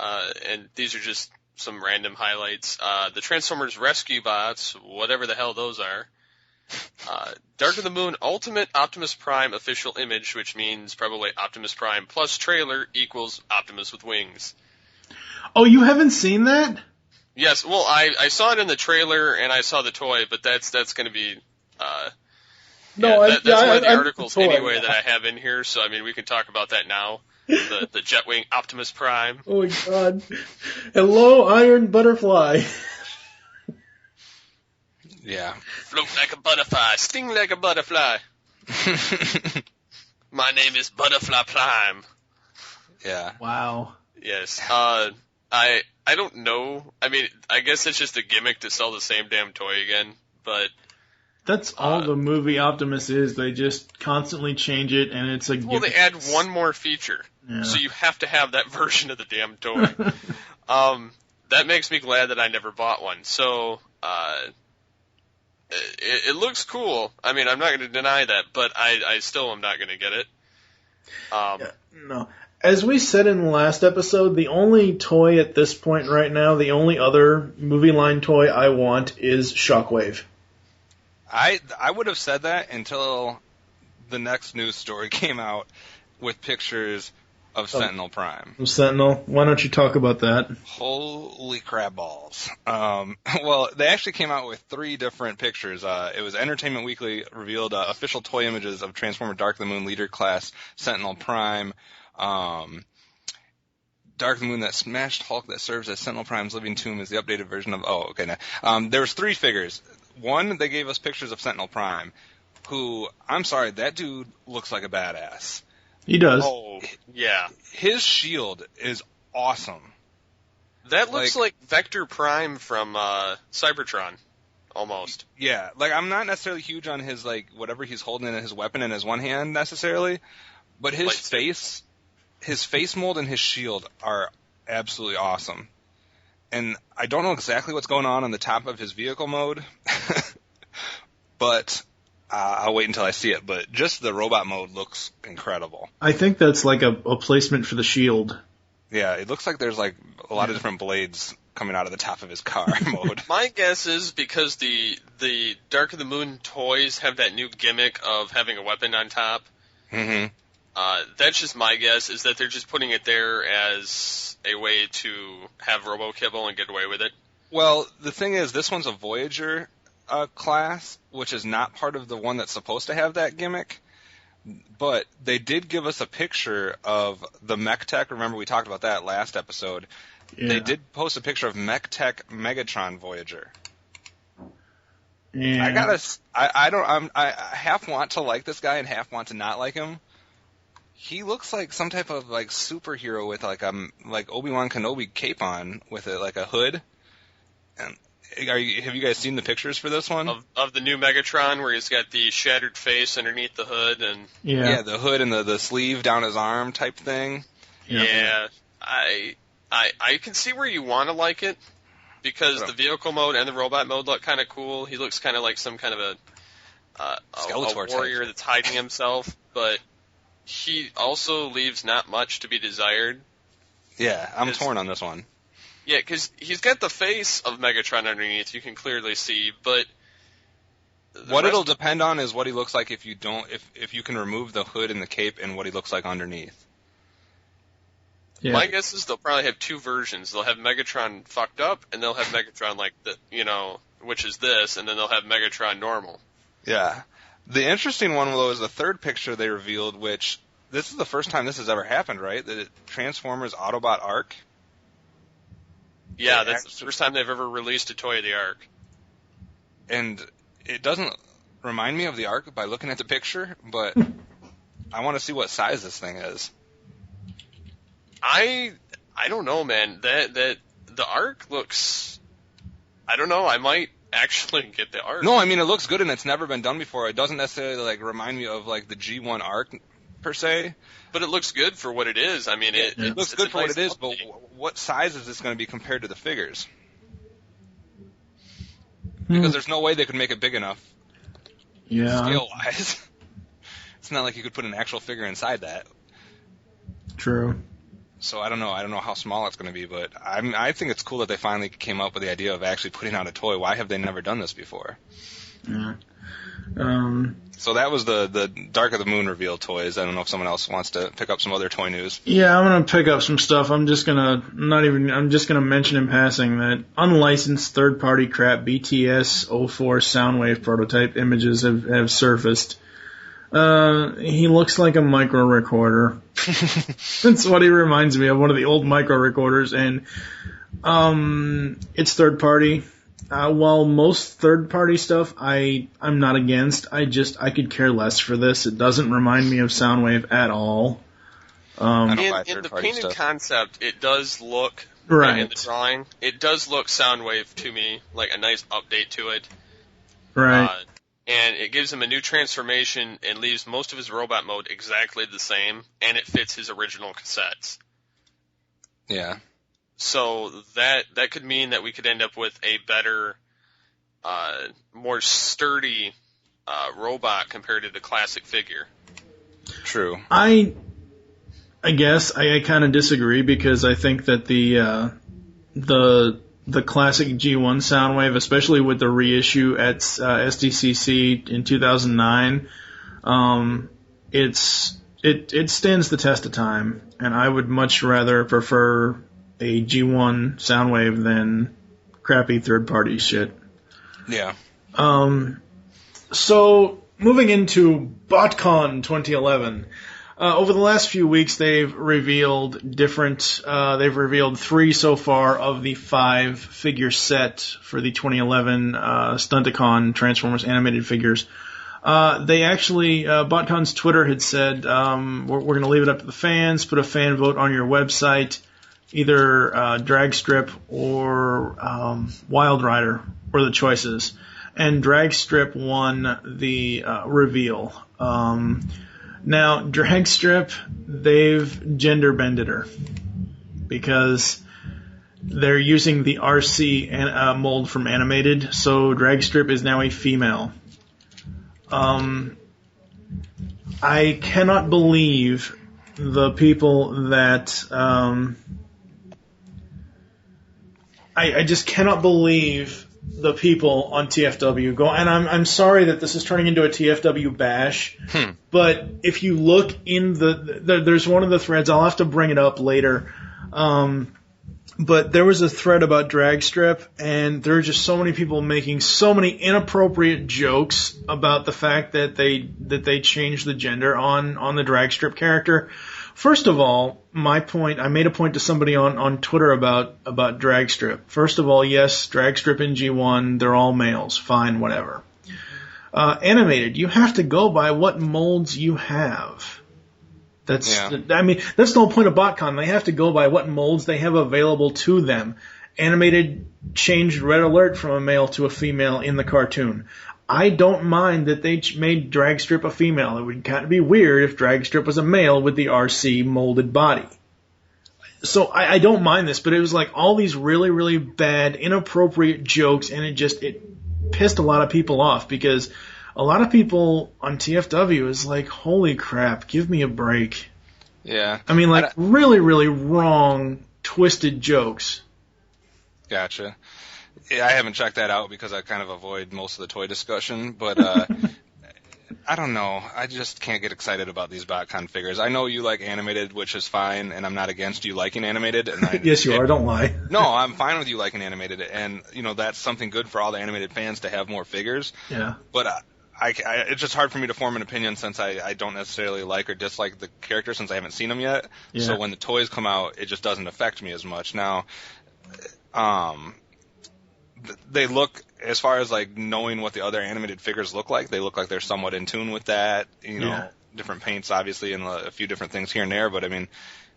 and these are just some random highlights. The Transformers Rescue Bots, whatever the hell those are. Dark of the Moon Ultimate Optimus Prime official image, which means probably Optimus Prime plus trailer equals Optimus with wings. Oh, you haven't seen that? Yes, well, I saw it in the trailer and I saw the toy, but that's going to be that's one of the articles anyway that I have in here. So I mean, we can talk about that now. the Jetwing Optimus Prime. Oh my god. Hello, Iron Butterfly. Yeah. Float like a butterfly, sting like a butterfly. My name is Butterfly Prime. Yeah. Wow. Yes. I don't know. I mean, I guess it's just a gimmick to sell the same damn toy again, but That's all the movie Optimus is. They just constantly change it, and it's a gimmick. well, they add one more feature, so you have to have that version of the damn toy. That makes me glad that I never bought one. So, it looks cool. I mean, I'm not going to deny that, but I still am not going to get it. No. As we said in the last episode, the only toy at this point right now, the only other movie line toy I want is Shockwave. I would have said that until the next news story came out with pictures of Sentinel Prime. Sentinel, why don't you talk about that? Holy crab balls. Well, they actually came out with 3 different pictures. It was Entertainment Weekly revealed official toy images of Transformer Dark of the Moon Leader Class Sentinel Prime. Dark of the Moon, that smashed Hulk that serves as Sentinel Prime's living tomb, is the updated version of... Oh, okay. Now, there was 3 figures. One, they gave us pictures of Sentinel Prime, who, I'm sorry, that dude looks like a badass. He does. Oh, yeah. His shield is awesome. That looks like Vector Prime from Cybertron, almost. Yeah, like, I'm not necessarily huge on his, like, whatever he's holding in his weapon in his one hand, necessarily, but his face mold and his shield are absolutely awesome. And I don't know exactly what's going on the top of his vehicle mode, but I'll wait until I see it. But just the robot mode looks incredible. I think that's like a placement for the shield. Yeah, it looks like there's like a lot of different blades coming out of the top of his car mode. My guess is because the Dark of the Moon toys have that new gimmick of having a weapon on top. Mm-hmm. That's just my guess, is that they're just putting it there as a way to have Robo-Kibble and get away with it. Well, the thing is, this one's a Voyager class, which is not part of the one that's supposed to have that gimmick. But they did give us a picture of the MechTech. Remember, we talked about that last episode. Yeah. They did post a picture of MechTech Megatron Voyager. Yeah. I half want to like this guy and half want to not like him. He looks like some type of like superhero with like Obi-Wan Kenobi cape on with like a hood. And have you guys seen the pictures for this one? Of the new Megatron where he's got the shattered face underneath the hood and the hood and the sleeve down his arm type thing. Yeah. I can see where you want to like it because the vehicle mode and the robot mode look kind of cool. He looks kind of like some kind of a warrior that's hiding himself, but he also leaves not much to be desired. Yeah, I'm torn on this one. Yeah, because he's got the face of Megatron underneath, you can clearly see, but... What it'll depend on is what he looks like if you can remove the hood and the cape and what he looks like underneath. Yeah. My guess is they'll probably have 2 versions. They'll have Megatron fucked up, and they'll have Megatron like which is this, and then they'll have Megatron normal. Yeah. The interesting one, though, is the third picture they revealed, which this is the first time this has ever happened, right? The Transformers Autobot Arc. Yeah, that's the first time they've ever released a toy of the Arc. And it doesn't remind me of the Arc by looking at the picture, but I want to see what size this thing is. I don't know, man. That the Arc looks... I don't know, I might actually get the Arc. No, I mean, it looks good and it's never been done before. It doesn't necessarily like remind me of like the G1 Arc per se. But it looks good for what it is. I mean, it looks good for what it is, but what size is this going to be compared to the figures? Because there's no way they could make it big enough scale-wise. It's not like you could put an actual figure inside that. True. So I don't know how small it's going to be, but I think it's cool that they finally came up with the idea of actually putting out a toy. Why have they never done this before? Yeah. So that was the Dark of the Moon reveal toys. I don't know if someone else wants to pick up some other toy news. Yeah, I'm gonna pick up some stuff. I'm just gonna mention in passing that unlicensed third-party crap BTS 04 Soundwave prototype images have surfaced. He looks like a micro recorder. That's what he reminds me of, one of the old micro recorders, and it's third party. While most third party stuff I'm not against, I could care less for this. It doesn't remind me of Soundwave at all. In the painted concept, it does look, right. In the drawing, it does look Soundwave to me, like a nice update to it. Right. And it gives him a new transformation and leaves most of his robot mode exactly the same, and it fits his original cassettes. Yeah. So that could mean that we could end up with a better, more sturdy robot compared to the classic figure. True. I guess I kind of disagree, because I think that the classic G1 Soundwave, especially with the reissue at SDCC in 2009, it stands the test of time, and I would much rather prefer a G1 Soundwave than crappy third-party shit. Yeah. So, moving into BotCon 2011. Over the last few weeks, they've revealed 3 so far of the 5-figure set for the 2011 Stunticon Transformers animated figures. They actually, BotCon's Twitter had said, we're going to leave it up to the fans, put a fan vote on your website, either Dragstrip or Wild Rider were the choices. And Dragstrip won the reveal. Now, Dragstrip, they've gender bended her, because they're using the RC mold from Animated, so Dragstrip is now a female. I cannot believe the people that I just cannot believe the people on TFW go, and I'm sorry that this is turning into a TFW bash, but if you look in there's one of the threads, I'll have to bring it up later, but there was a thread about Dragstrip, and there are just so many people making so many inappropriate jokes about the fact that they changed the gender on the Dragstrip character. First of all, I made a point to somebody on Twitter about Dragstrip. First of all, yes, Dragstrip and G1, they're all males. Fine, whatever. Animated, you have to go by what molds you have. That's the whole point of BotCon. They have to go by what molds they have available to them. Animated changed Red Alert from a male to a female in the cartoon. I don't mind that they made Dragstrip a female. It would kind of be weird if Dragstrip was a male with the RC molded body. So I don't mind this, but it was like all these really, really bad, inappropriate jokes, and it pissed a lot of people off, because a lot of people on TFW is like, holy crap, give me a break. Yeah. I mean, like, really, really wrong, twisted jokes. Gotcha. Yeah, I haven't checked that out because I kind of avoid most of the toy discussion, but I don't know. I just can't get excited about these BotCon figures. I know you like Animated, which is fine, and I'm not against you liking Animated. And Yes, you are. Don't lie. No, I'm fine with you liking Animated, and that's something good for all the Animated fans to have more figures. Yeah. But it's just hard for me to form an opinion since I don't necessarily like or dislike the character since I haven't seen them yet. Yeah. So when the toys come out, it just doesn't affect me as much. Now, they look, as far as like knowing what the other animated figures look like, they look like they're somewhat in tune with that. Different paints obviously and a few different things here and there, but I mean,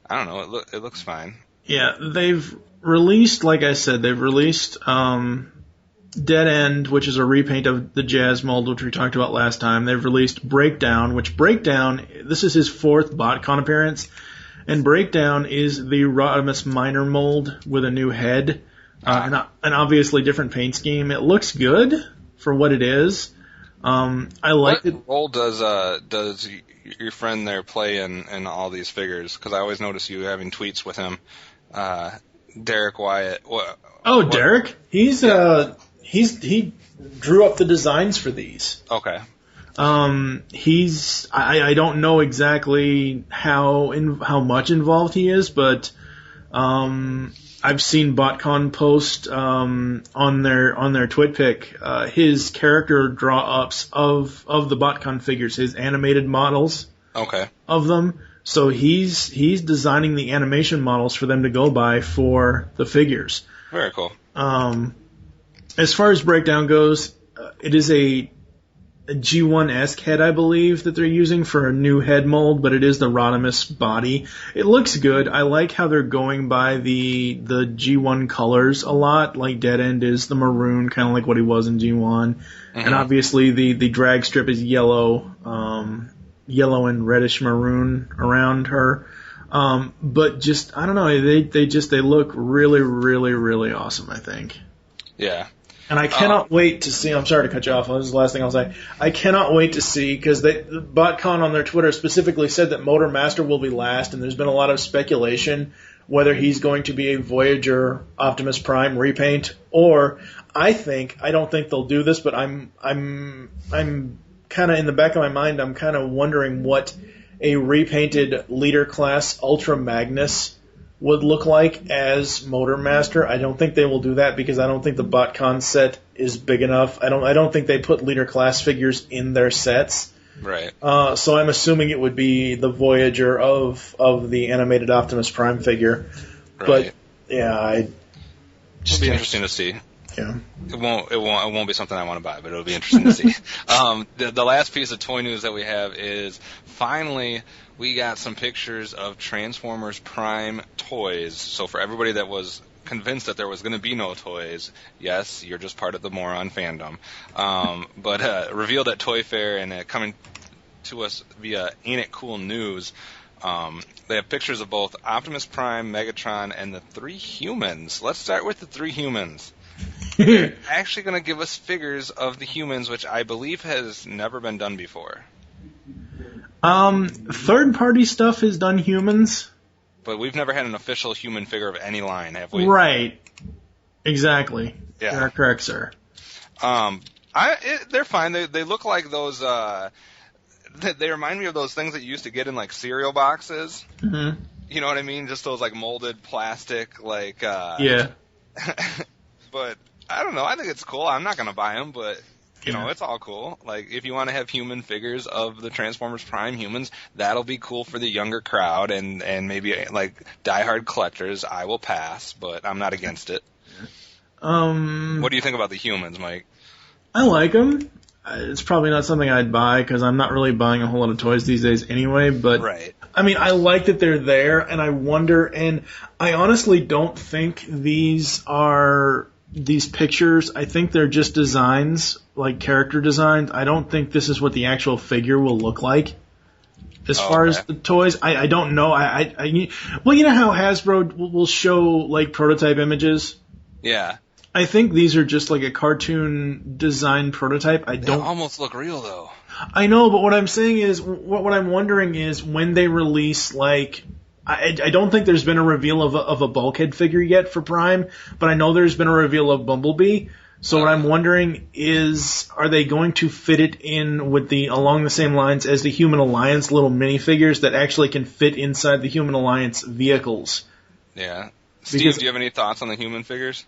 I don't know, it looks fine. Yeah, they've released, like I said, Dead End, which is a repaint of the Jazz mold, which we talked about last time. They've released Breakdown, this is his 4th BotCon appearance, and Breakdown is the Rodimus Minor mold with a new head. And obviously different paint scheme. It looks good for what it is. I like it. What role does your friend there play in all these figures? Because I always notice you having tweets with him. Derek Wyatt. Derek? He drew up the designs for these. Okay. I don't know exactly how much involved he is, but I've seen BotCon post on their TwitPic his character draw ups of the BotCon figures, his animated models of them. So he's designing the animation models for them to go by for the figures. Very cool. As far as breakdown goes, it is a G1-esque head, I believe, that they're using for a new head mold, but it is the Rodimus body. It looks good. I like how they're going by the G1 colors a lot. Like Dead End is the maroon, kind of like what he was in G1. And obviously the drag strip is yellow and reddish maroon around her. But just, I don't know, they look really, really, really awesome, I think. Yeah. And I cannot wait to see. I'm sorry to cut you off. This is the last thing I'll say. I cannot wait to see, because BotCon on their Twitter specifically said that Motor Master will be last, and there's been a lot of speculation whether he's going to be a Voyager Optimus Prime repaint, or I don't think they'll do this, but I'm kind of in the back of my mind. I'm kind of wondering what a repainted Leader Class Ultra Magnus would look like as Motor Master. I don't think they will do that because I don't think the BotCon set is big enough. I don't think they put Leader Class figures in their sets. Right. So I'm assuming it would be the Voyager of the animated Optimus Prime figure. Right. But yeah, it'll be interesting to see. Yeah. It won't be something I want to buy, but it'll be interesting to see. The last piece of toy news that we have is finally we got some pictures of Transformers Prime toys. So for everybody that was convinced that there was going to be no toys, yes, you're just part of the moron fandom. But revealed at Toy Fair and coming to us via Ain't It Cool News, they have pictures of both Optimus Prime, Megatron, and the 3 humans. Let's start with the 3 humans. They're actually going to give us figures of the humans, which I believe has never been done before. Third-party stuff has done humans. But we've never had an official human figure of any line, have we? Right. Exactly. Yeah. You're correct, sir. They're fine. They look like those, they remind me of those things that you used to get in, like, cereal boxes. Mm-hmm. You know what I mean? Just those, like, molded plastic, like, yeah. But I don't know. I think it's cool. I'm not going to buy them, but you know, it's all cool. Like, if you want to have human figures of the Transformers Prime humans, that'll be cool for the younger crowd and maybe like diehard collectors. I will pass, but I'm not against it. What do you think about the humans, Mike? I like them. It's probably not something I'd buy because I'm not really buying a whole lot of toys these days anyway. But right. I mean, I like that they're there, and I wonder, and I honestly don't think these are these pictures. I think they're just designs, like character designs. I don't think this is what the actual figure will look like. As far as the toys, I don't know. Well, you know how Hasbro will show like prototype images? Yeah. I think these are just like a cartoon design prototype. They almost look real though. I know, but what I'm saying is, what I'm wondering is when they release, like, I don't think there's been a reveal of a Bulkhead figure yet for Prime, but I know there's been a reveal of Bumblebee. So what I'm wondering is, are they going to fit it in with along the same lines as the Human Alliance little minifigures that actually can fit inside the Human Alliance vehicles? Yeah. Steve, do you have any thoughts on the human figures?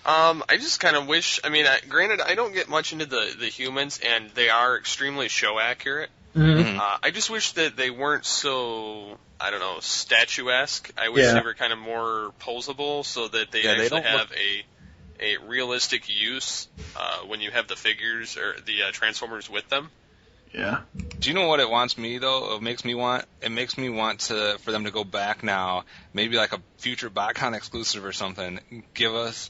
I just kind of wish, I mean, granted, I don't get much into the humans, and they are extremely show accurate. Mm-hmm. I just wish that they weren't so, I don't know, statuesque. I wish they were kind of more posable so that they actually have a realistic use when you have the figures or the Transformers with them. Yeah. Do you know what it wants me though? It makes me want for them to go back now, maybe like a future BotCon exclusive or something. Give us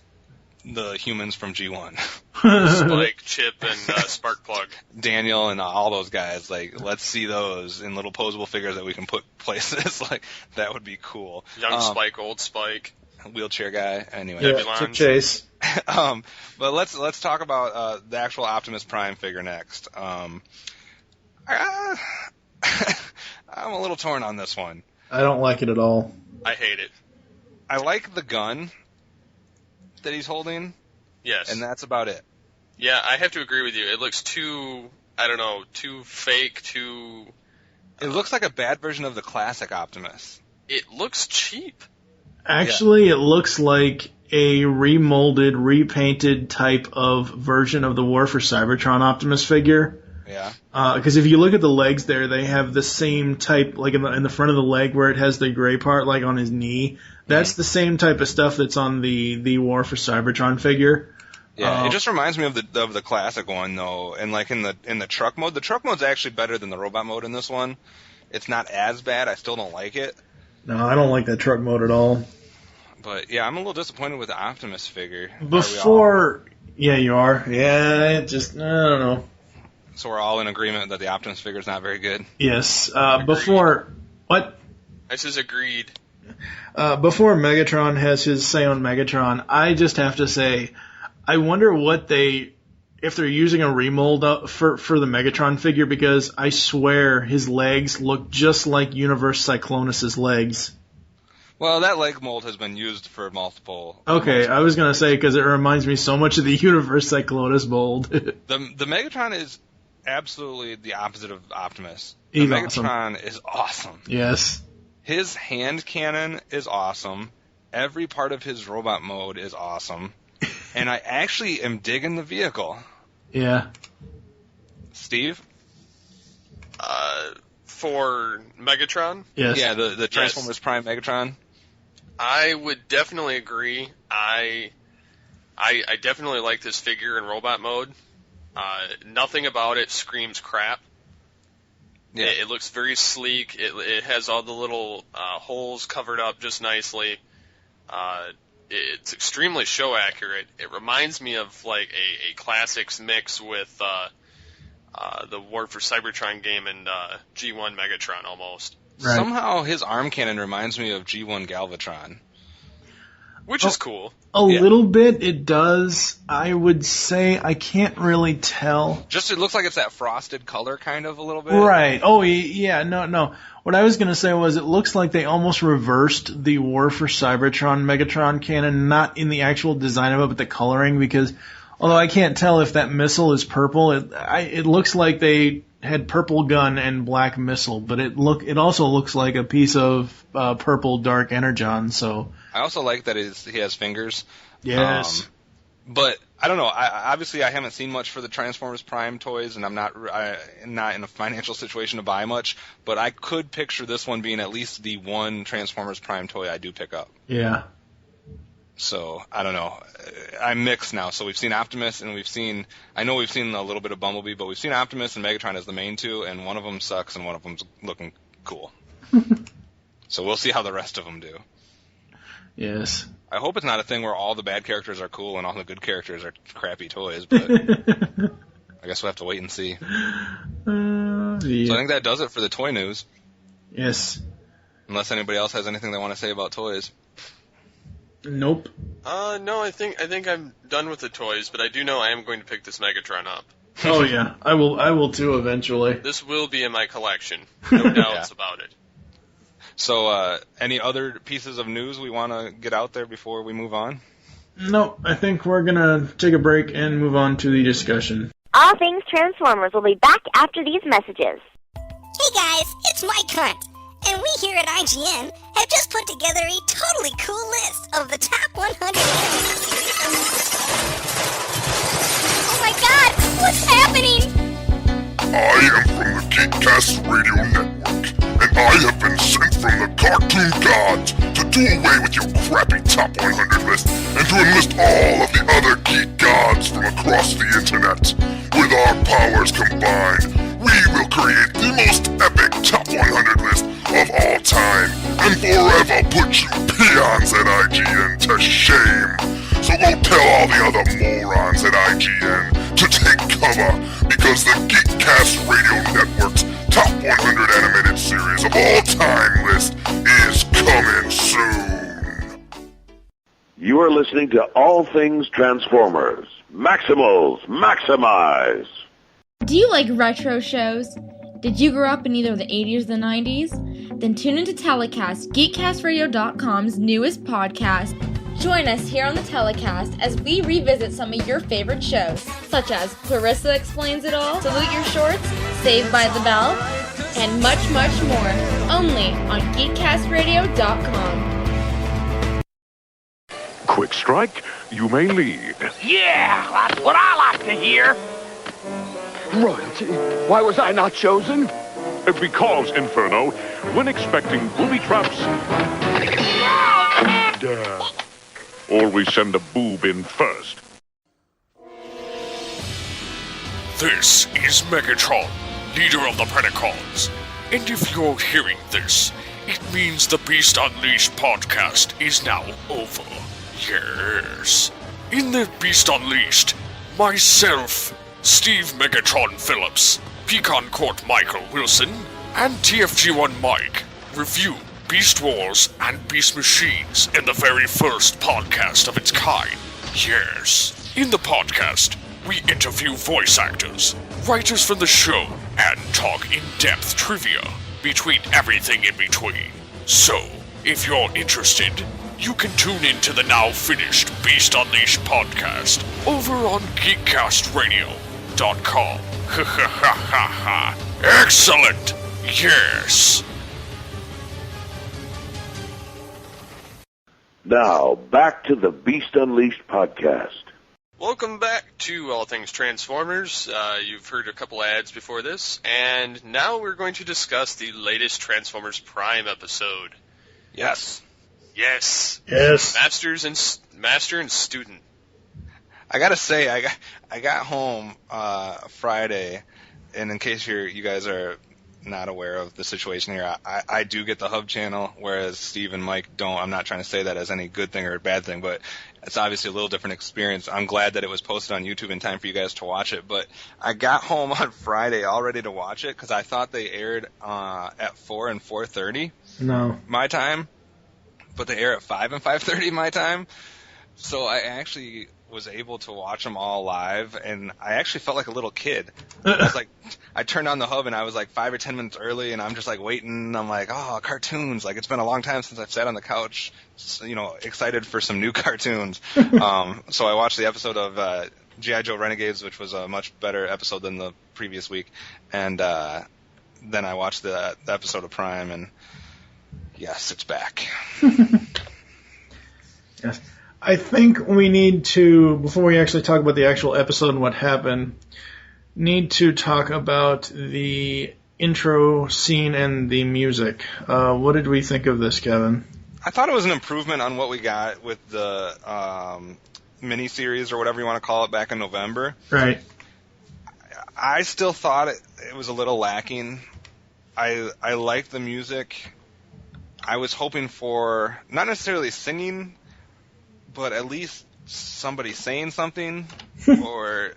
the humans from G1. Spike, Chip, and Sparkplug. Daniel and all those guys. Like, let's see those in little posable figures that we can put places. Like, that would be cool. Young Spike, old Spike. Wheelchair guy. Anyway. Yeah, Chase. But let's talk about the actual Optimus Prime figure next. I'm a little torn on this one. I don't like it at all. I hate it. I like the gun that he's holding. Yes. And that's about it. Yeah, I have to agree with you. It looks too fake, It looks like a bad version of the classic Optimus. It looks cheap. Actually, it looks like a remolded, repainted type of version of the War for Cybertron Optimus figure. Yeah. Because if you look at the legs there, they have the same type, like in the front of the leg where it has the gray part, like on his knee. That's the same type of stuff that's on the War for Cybertron figure. Yeah, it just reminds me of the classic one though, and like in the truck mode. The truck mode's actually better than the robot mode in this one. It's not as bad. I still don't like it. No, I don't like that truck mode at all. But yeah, I'm a little disappointed with the Optimus figure. Yeah, you are. Yeah, I don't know. So we're all in agreement that the Optimus figure is not very good. Yes. What? I says agreed. Before Megatron has his say on Megatron, I just have to say, I wonder if they're using a remold for the Megatron figure, because I swear his legs look just like Universe Cyclonus's legs. Well, that leg mold has been used for multiple. Okay, I was gonna say because it reminds me so much of the Universe Cyclonus mold. The Megatron is absolutely the opposite of Optimus. He's Megatron is awesome. Yes. His hand cannon is awesome. Every part of his robot mode is awesome. And I actually am digging the vehicle. Yeah. Steve? For Megatron? Yes. Yeah, the Transformers Prime Megatron. I would definitely agree. I definitely like this figure in robot mode. Nothing about it screams crap. Yeah. It looks very sleek. It has all the little holes covered up just nicely. It's extremely show accurate. It reminds me of like a classics mix with the War for Cybertron game and G1 Megatron almost. Right. Somehow his arm cannon reminds me of G1 Galvatron. Which is cool. A little bit, it does. I would say I can't really tell. Just it looks like it's that frosted color kind of a little bit. Right. Oh, yeah, no. What I was going to say was it looks like they almost reversed the War for Cybertron Megatron cannon, not in the actual design of it, but the coloring, because although I can't tell if that missile is purple, it looks like they had purple gun and black missile, but it also looks like a piece of purple dark energon, so... I also like that he has fingers. Yes. But I don't know. Obviously, I haven't seen much for the Transformers Prime toys, and I'm not in a financial situation to buy much. But I could picture this one being at least the one Transformers Prime toy I do pick up. Yeah. So I don't know. I'm mixed now. So we've seen Optimus, and I know we've seen a little bit of Bumblebee, but we've seen Optimus and Megatron as the main two, and one of them sucks, and one of them's looking cool. So we'll see how the rest of them do. Yes. I hope it's not a thing where all the bad characters are cool and all the good characters are crappy toys, but I guess we'll have to wait and see. Yeah. So I think that does it for the toy news. Yes. Unless anybody else has anything they want to say about toys. Nope. No, I think I'm done with the toys, but I do know I am going to pick this Megatron up. Oh yeah, I will too eventually. This will be in my collection. No doubts about it. So, any other pieces of news we want to get out there before we move on? Nope, I think we're gonna take a break and move on to the discussion. All Things Transformers will be back after these messages. Hey guys, it's Mike Hunt, and we here at IGN have just put together a totally cool list of the top 100 animated series. Oh my god, what's happening? I am from the Geekcast Radio Network, and I have been sent from the cartoon gods to do away with your crappy top 100 list and to enlist all of the other geek gods from across the internet. With our powers combined, we will create the most epic top 100 list of all time and forever put you peons at IGN to shame. So go tell all the other morons at IGN to take cover, because the Geekcast Radio Network's top 100 animated series of all time list is coming soon. You are listening to All Things Transformers. Maximals, maximize! Do you like retro shows? Did you grow up in either the 80s or the 90s? Then tune into Telecast, GeekCastRadio.com's newest podcast. Join us here on the Telecast as we revisit some of your favorite shows, such as Clarissa Explains It All, Salute Your Shorts, Saved by the Bell, and much, much more, only on GeekCastRadio.com. Quick Strike, you may lead. Yeah, that's what I like to hear. Royalty, why was I not chosen? Because, Inferno, when expecting booby traps, always send a boob in first. This is Megatron, leader of the Predacons. And if you're hearing this, it means the Beast Unleashed podcast is now over. Yes. In the Beast Unleashed, myself, Steve Megatron Phillips, Pecan Court Michael Wilson, and TFG1 Mike review Beast Wars and Beast Machines in the very first podcast of its kind. Yes. In the podcast, we interview voice actors, writers from the show, and talk in-depth trivia between everything in between. So, if you're interested, you can tune in to the now finished Beast Unleashed podcast over on GeekCastRadio.com. Ha ha ha ha ha. Excellent! Yes! Now, back to the Beast Unleashed podcast. Welcome back to All Things Transformers. You've heard a couple ads before this, and now we're going to discuss the latest Transformers Prime episode. Yes. Yes. Yes. Master and student. I gotta say, I got home Friday, and in case you guys are not aware of the situation here, I do get the Hub channel, whereas Steve and Mike don't. I'm not trying to say that as any good thing or a bad thing, but it's obviously a little different experience. I'm glad that it was posted on YouTube in time for you guys to watch it, but I got home on Friday all ready to watch it because I thought they aired at 4 and 4:30 my time, but they air at 5 and 5:30 my time. So I actually was able to watch them all live, and I actually felt like a little kid. I turned on the Hub, and I was like 5 or 10 minutes early, and I'm just like waiting. I'm like, oh, cartoons! Like it's been a long time since I've sat on the couch, excited for some new cartoons. So I watched the episode of G.I. Joe Renegades, which was a much better episode than the previous week, and then I watched the episode of Prime, and yes, it's back. Yes. I think we need to, before we actually talk about the actual episode and what happened, need to talk about the intro scene and the music. What did we think of this, Kevin? I thought it was an improvement on what we got with the miniseries or whatever you want to call it back in November. Right. I still thought it was a little lacking. I liked the music. I was hoping for not necessarily singing, but at least somebody saying something, or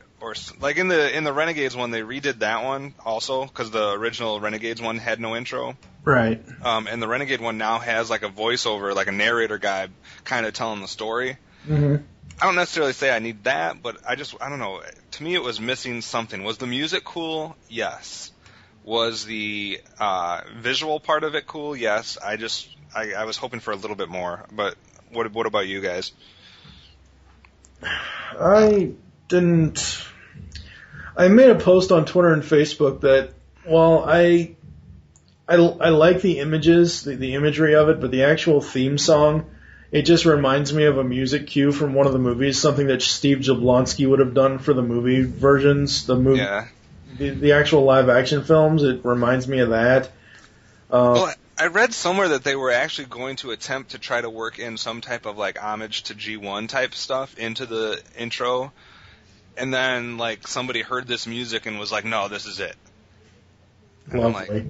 like in the Renegades one, they redid that one also because the original Renegades one had no intro. Right. And the Renegade one now has like a voiceover, like a narrator guy kind of telling the story. Mm-hmm. I don't necessarily say I need that, but I don't know. To me, it was missing something. Was the music cool? Yes. Was the visual part of it cool? Yes. I was hoping for a little bit more, but what about you guys? I made a post on Twitter and Facebook that while I like the images, the imagery of it, but the actual theme song, it just reminds me of a music cue from one of the movies, something that Steve Jablonsky would have done for the movie versions, the actual live action films. It reminds me of that. Well, I read somewhere that they were actually going to attempt to try to work in some type of like homage to G1 type stuff into the intro, and then like somebody heard this music and was like, "No, this is it." And I'm like,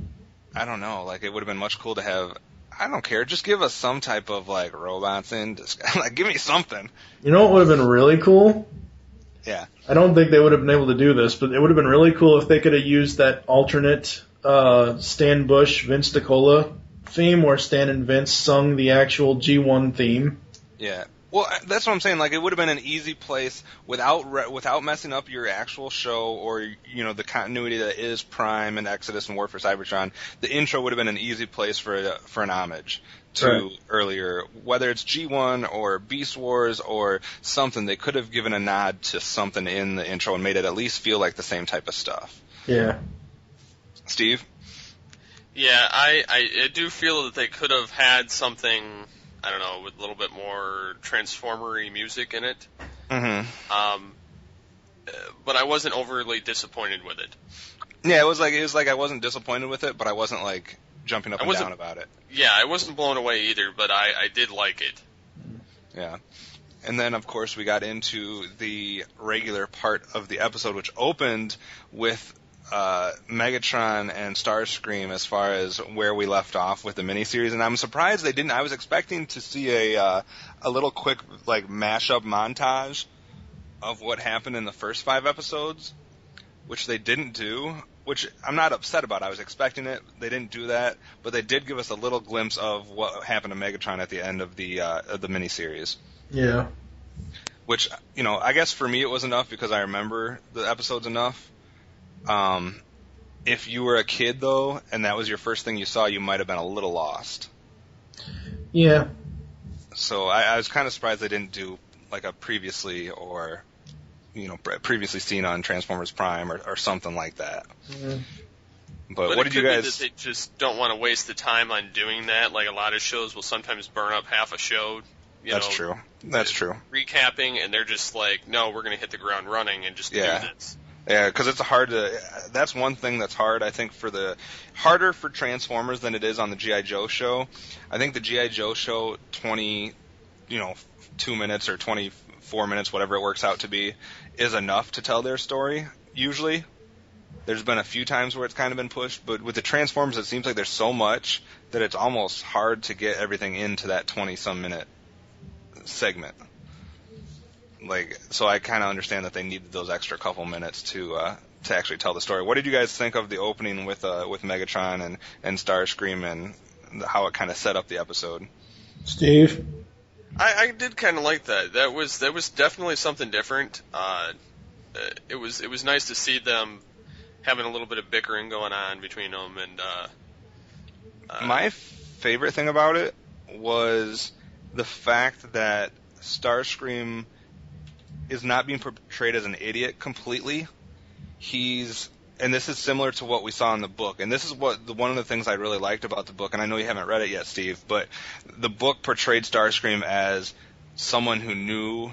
I don't know. Like it would have been much cool to have. I don't care. Just give us some type of like robots in. Like give me something. You know what would have been really cool? Yeah. I don't think they would have been able to do this, but it would have been really cool if they could have used that alternate Stan Bush, Vince DiCola theme where Stan and Vince sung the actual G1 theme. Yeah. Well, that's what I'm saying. Like, it would have been an easy place without messing up your actual show or, the continuity that is Prime and Exodus and War for Cybertron. The intro would have been an easy place for an homage to earlier, whether it's G1 or Beast Wars or something. They could have given a nod to something in the intro and made it at least feel like the same type of stuff. Yeah. Steve? Yeah, I do feel that they could have had something, I don't know, with a little bit more Transformer-y music in it. Mm-hmm. But I wasn't overly disappointed with it. Yeah, it was like I wasn't disappointed with it, but I wasn't like jumping up and down about it. Yeah, I wasn't blown away either, but I did like it. Yeah. And then, of course, we got into the regular part of the episode, which opened with Megatron and Starscream as far as where we left off with the miniseries. And I'm surprised they didn't. I was expecting to see a little quick like mashup montage of what happened in the first 5 episodes, which they didn't do, which I'm not upset about. I was expecting it. They didn't do that, but they did give us a little glimpse of what happened to Megatron at the end of the miniseries. Yeah. Which, you know, I guess for me it was enough because I remember the episodes enough. If you were a kid, though, and that was your first thing you saw, you might have been a little lost. Yeah. So I was kind of surprised they didn't do like a previously or, you know, previously seen on Transformers Prime or something like that. Mm-hmm. But what did you guys... Be that they just don't want to waste the time on doing that. Like a lot of shows will sometimes burn up half a show. That's true. That's true. Recapping, and they're just like, no, we're going to hit the ground running and just do this. Yeah, because it's hard to... That's one thing that's hard, I think, harder for Transformers than it is on the G.I. Joe show. I think the G.I. Joe show, 2 minutes or 24 minutes, whatever it works out to be, is enough to tell their story, usually. There's been a few times where it's kind of been pushed, but with the Transformers, it seems like there's so much that it's almost hard to get everything into that 20-some minute segment. Like, so I kind of understand that they needed those extra couple minutes to actually tell the story. What did you guys think of the opening with Megatron and Starscream and how it kind of set up the episode? Steve? I did kind of like that. That was definitely something different. It was nice to see them having a little bit of bickering going on between them. And my favorite thing about it was the fact that Starscream is not being portrayed as an idiot completely. And this is similar to what we saw in the book, and this is one of the things I really liked about the book, and I know you haven't read it yet, Steve, but the book portrayed Starscream as someone who knew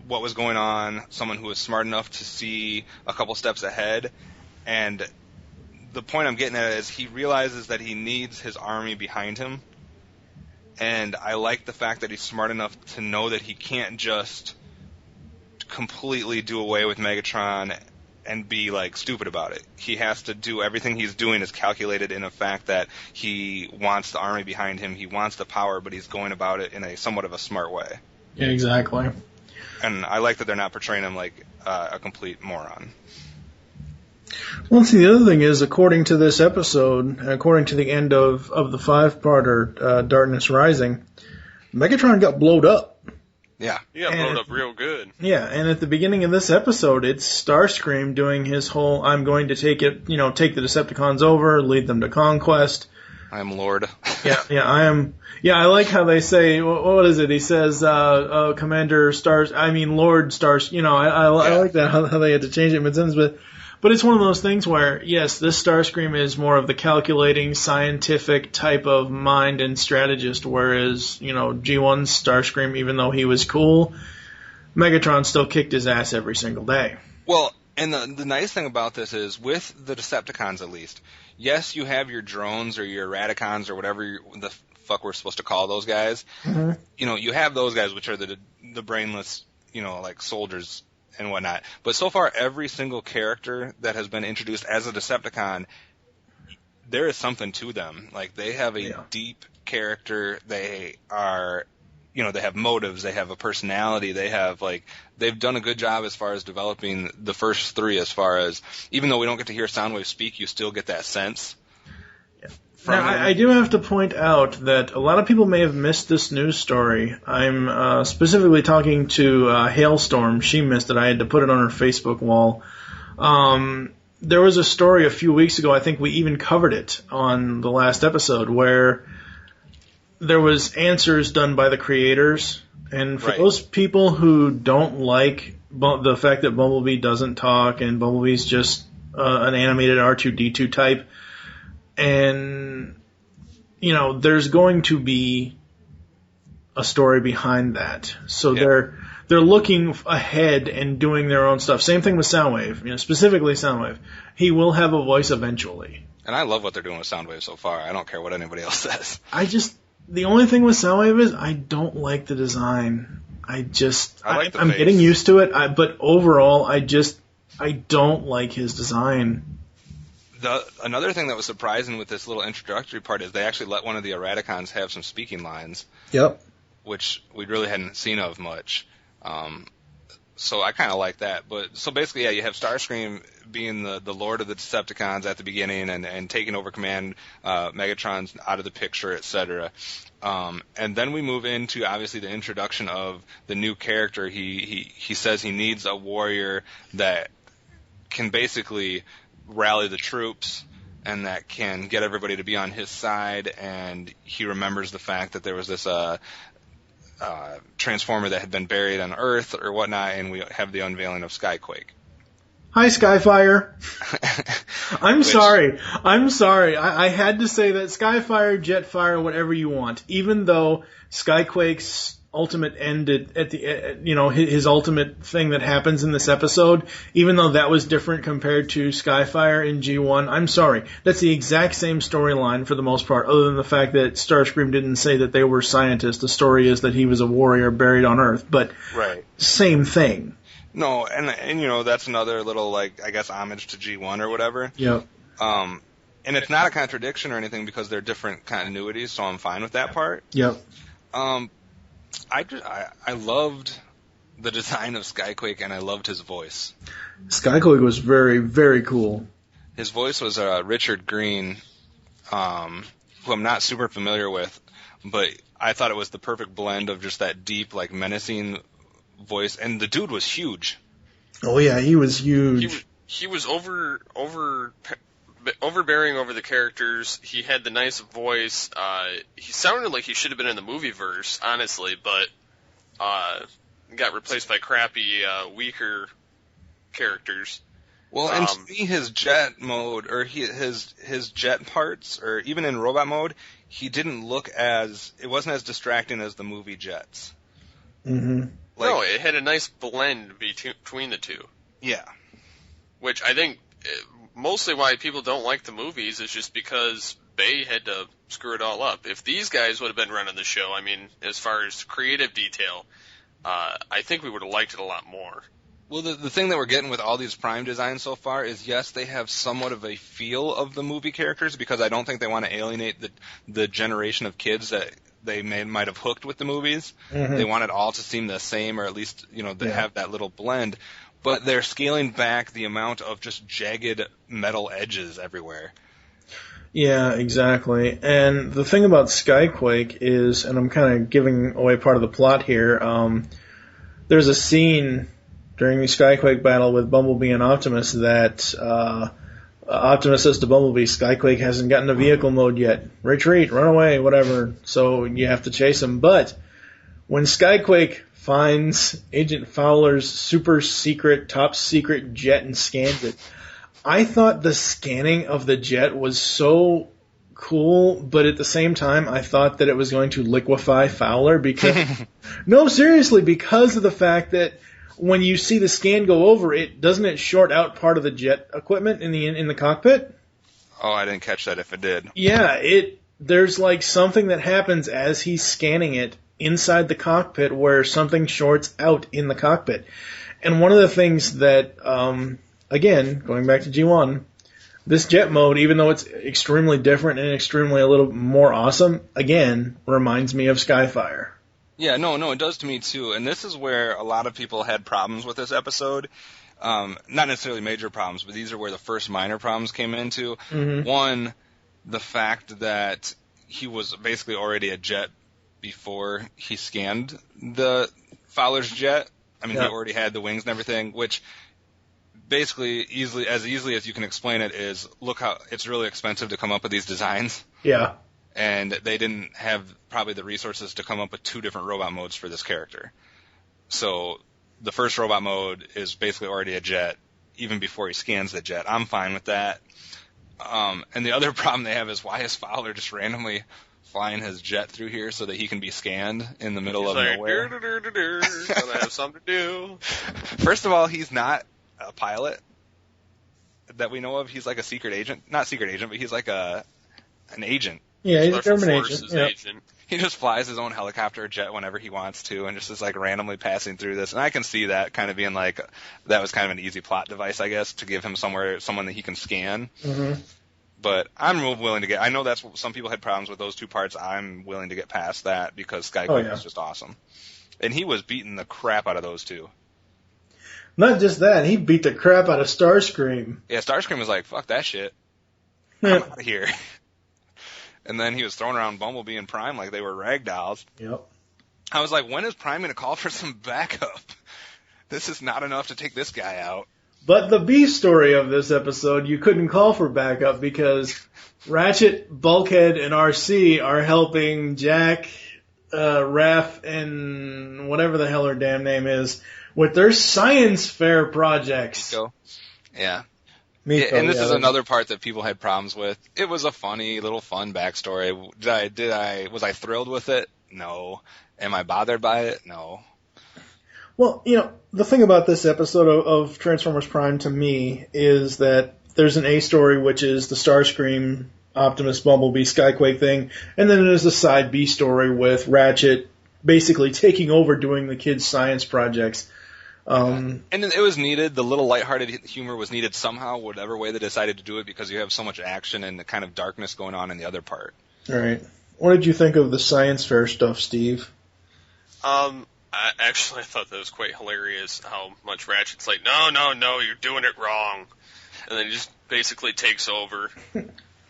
what was going on, someone who was smart enough to see a couple steps ahead, and the point I'm getting at is he realizes that he needs his army behind him. And I like the fact that he's smart enough to know that he can't just completely do away with Megatron and be, like, stupid about it. He has to do everything he's doing is calculated in the fact that he wants the army behind him, he wants the power, but he's going about it in a somewhat of a smart way. Yeah, exactly. And I like that they're not portraying him like a complete moron. Well, see, the other thing is, according to this episode, according to the end of the 5-parter, Darkness Rising, Megatron got blowed up. Yeah. He got blowed up real good. Yeah, and at the beginning of this episode, it's Starscream doing his whole, I'm going to take the Decepticons over, lead them to conquest. I am Lord. I am. Yeah, I like how they say, what is it? He says, Commander Stars, Lord Stars, I like that, how they had to change it mid-sentence, but it's one of those things where, yes, this Starscream is more of the calculating, scientific type of mind and strategist, whereas, G1's Starscream, even though he was cool, Megatron still kicked his ass every single day. Well, and the nice thing about this is, with the Decepticons at least, yes, you have your drones or your Radicons or whatever the fuck we're supposed to call those guys. Mm-hmm. You have those guys, which are the brainless, like soldiers and whatnot. But so far, every single character that has been introduced as a Decepticon, there is something to them. Like, they have a deep character. They are, they have motives. They have a personality. They have, they've done a good job as far as developing the first 3, as far as, even though we don't get to hear Soundwave speak, you still get that sense. Now, I do have to point out that a lot of people may have missed this news story. I'm specifically talking to Hailstorm. She missed it. I had to put it on her Facebook wall. There was a story a few weeks ago, I think we even covered it on the last episode, where there was answers done by the creators. And for those people who don't like the fact that Bumblebee doesn't talk and Bumblebee's just an animated R2-D2 type, and, there's going to be a story behind that. So they're looking ahead and doing their own stuff. Same thing with Soundwave, specifically Soundwave. He will have a voice eventually. And I love what they're doing with Soundwave so far. I don't care what anybody else says. The only thing with Soundwave is I don't like the design. I'm face. getting used to it, but overall, I don't like his design. Another thing that was surprising with this little introductory part is they actually let one of the Eradicons have some speaking lines. Yep. Which we really hadn't seen of much. So I kind of like that. But so basically, you have Starscream being the lord of the Decepticons at the beginning and taking over command, Megatron's out of the picture, etc. And then we move into, obviously, the introduction of the new character. He says he needs a warrior that can basically rally the troops and that can get everybody to be on his side. And he remembers the fact that there was this Transformer that had been buried on Earth or whatnot, and we have the unveiling of Skyquake. Hi, Skyfire. I'm sorry. I had to say that. Skyfire, Jetfire, whatever you want. Even though Skyquake's ultimate ended at his ultimate thing that happens in this episode, even though that was different compared to Skyfire in G1, I'm sorry. That's the exact same storyline for the most part, other than the fact that Starscream didn't say that they were scientists. The story is that he was a warrior buried on Earth, but same thing. No, and that's another little, I guess, homage to G1 or whatever. Yep. And it's not a contradiction or anything because they're different continuities, so I'm fine with that part. Yep. I loved the design of Skyquake, and I loved his voice. Skyquake was very, very cool. His voice was Richard Green, who I'm not super familiar with, but I thought it was the perfect blend of just that deep, menacing voice. And the dude was huge. Oh, yeah, he was huge. He was overbearing over the characters. He had the nice voice. He sounded like he should have been in the movie verse, honestly, but got replaced by crappy, weaker characters. Well, and to me, his jet mode, or his jet parts, or even in robot mode, he didn't look it wasn't as distracting as the movie jets. Mm-hmm. No, it had a nice blend between the two. Yeah. Which I think mostly why people don't like the movies is just because Bay had to screw it all up. If these guys would have been running the show, as far as creative detail, I think we would have liked it a lot more. Well, the thing that we're getting with all these Prime designs so far is, yes, they have somewhat of a feel of the movie characters, because I don't think they want to alienate the generation of kids that they might have hooked with the movies. Mm-hmm. They want it all to seem the same, or at least, they have that little blend. But they're scaling back the amount of just jagged metal edges everywhere. Yeah, exactly. And the thing about Skyquake is, and I'm kind of giving away part of the plot here, there's a scene during the Skyquake battle with Bumblebee and Optimus that Optimus says to Bumblebee, Skyquake hasn't gotten to vehicle mode yet. Retreat, run away, whatever. So you have to chase him. But when Skyquake finds Agent Fowler's super secret, top secret jet and scans it, I thought the scanning of the jet was so cool, but at the same time, I thought that it was going to liquefy Fowler because, no, seriously, because of the fact that when you see the scan go over it, doesn't it short out part of the jet equipment in the cockpit? Oh, I didn't catch that if it did. Yeah, there's something that happens as he's scanning it inside the cockpit where something shorts out in the cockpit. And one of the things that, again, going back to G1, this jet mode, even though it's extremely different and extremely a little more awesome, again, reminds me of Skyfire. Yeah, no, it does to me too. And this is where a lot of people had problems with this episode. Not necessarily major problems, but these are where the first minor problems came into. Mm-hmm. One, the fact that he was basically already a jet before he scanned the Fowler's jet. He already had the wings and everything, which basically easily as you can explain it is, look how it's really expensive to come up with these designs. Yeah. And they didn't have probably the resources to come up with two different robot modes for this character. So the first robot mode is basically already a jet, even before he scans the jet. I'm fine with that. And the other problem they have is, why is Fowler just randomly flying his jet through here so that he can be scanned in the middle of like, nowhere. Gonna have something to do. First of all, he's not a pilot that we know of. He's like a secret agent. Not secret agent, but he's like an agent. Yeah, he's a Special government Forces agent. agent. He just flies his own helicopter jet whenever he wants to and just is like randomly passing through this. And I can see that kind of being like, that was kind of an easy plot device, I guess, to give him someone that he can scan. Mm-hmm. But I'm willing to I know that's what some people had problems with those two parts. I'm willing to get past that because Skyquake is just awesome. And he was beating the crap out of those two. Not just that, he beat the crap out of Starscream. Yeah, Starscream was like, fuck that shit. I'm out of here. And then he was throwing around Bumblebee and Prime like they were rag dolls. Yep. I was like, when is Prime going to call for some backup? This is not enough to take this guy out. But the B story of this episode, you couldn't call for backup because Ratchet, Bulkhead, and RC are helping Jack, Raph, and whatever the hell her damn name is with their science fair projects. Miko. Yeah. Miko, and this is another part that people had problems with. It was a funny, little fun backstory. Was I thrilled with it? No. Am I bothered by it? No. Well, the thing about this episode of Transformers Prime to me is that there's an A story, which is the Starscream, Optimus, Bumblebee, Skyquake thing, and then there's a side B story with Ratchet basically taking over doing the kids' science projects. And it was needed. The little lighthearted humor was needed somehow, whatever way they decided to do it, because you have so much action and the kind of darkness going on in the other part. All right. What did you think of the science fair stuff, Steve? I thought that was quite hilarious how much Ratchet's like, no, you're doing it wrong. And then he just basically takes over.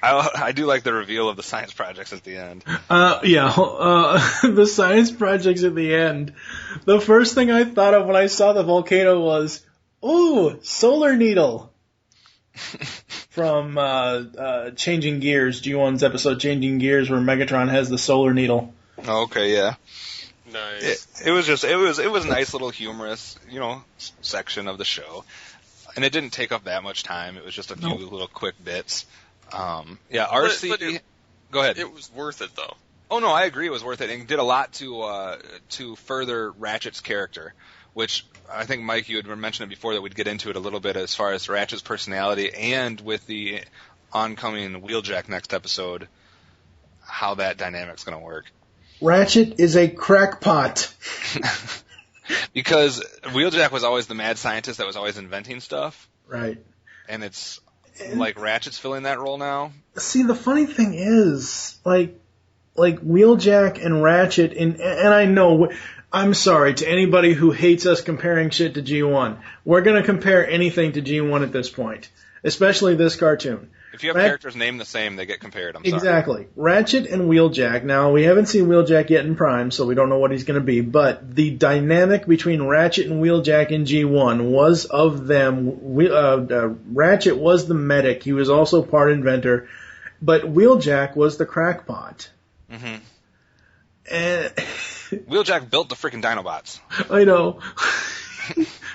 I do like the reveal of the science projects at the end. The science projects at the end. The first thing I thought of when I saw the volcano was, ooh, solar needle. From Changing Gears, G1's episode Changing Gears, where Megatron has the solar needle. Oh, okay, yeah. Nice. It was a nice little humorous, section of the show. And it didn't take up that much time. It was just a few little quick bits. RC. But go ahead. It was worth it, though. Oh no, I agree. It was worth it, and did a lot to further Ratchet's character, which I think Mike, you had mentioned it before that we'd get into it a little bit as far as Ratchet's personality, and with the oncoming Wheeljack next episode, how that dynamic's going to work. Ratchet is a crackpot. Because Wheeljack was always the mad scientist that was always inventing stuff. Right. And it's like Ratchet's filling that role now. See, the funny thing is, like Wheeljack and Ratchet, and I know, I'm sorry to anybody who hates us comparing shit to G1. We're going to compare anything to G1 at this point, especially this cartoon. If you have characters named the same, they get compared. I'm sorry. Exactly. Ratchet and Wheeljack. Now, we haven't seen Wheeljack yet in Prime, so we don't know what he's going to be, but the dynamic between Ratchet and Wheeljack in G1 was of them. Ratchet was the medic. He was also part inventor, but Wheeljack was the crackpot. Mm-hmm. And Wheeljack built the freaking Dinobots. I know.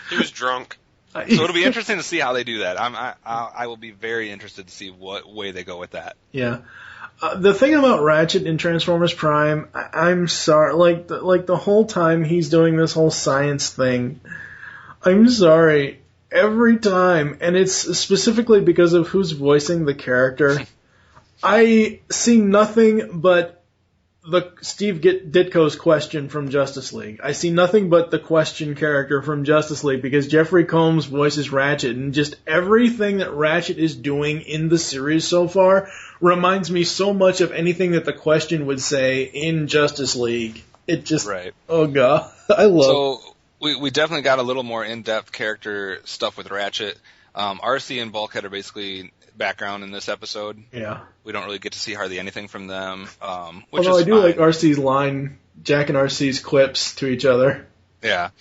He was drunk. So it'll be interesting to see how they do that. I will be very interested to see what way they go with that. Yeah. The thing about Ratchet in Transformers Prime, I'm sorry, like the whole time he's doing this whole science thing, I'm sorry, every time, and it's specifically because of who's voicing the character, I see nothing but the Steve Ditko's question from Justice League. I see nothing but the question character from Justice League because Jeffrey Combs voices Ratchet, and just everything that Ratchet is doing in the series so far reminds me so much of anything that the question would say in Justice League. It just, right. Oh god, I love. So we definitely got a little more in-depth character stuff with Ratchet. RC and Bulkhead are basically background in this episode. Yeah. We don't really get to see hardly anything from them. Which Although is I do fine. like RC's line, Jack and RC's quips to each other. Yeah.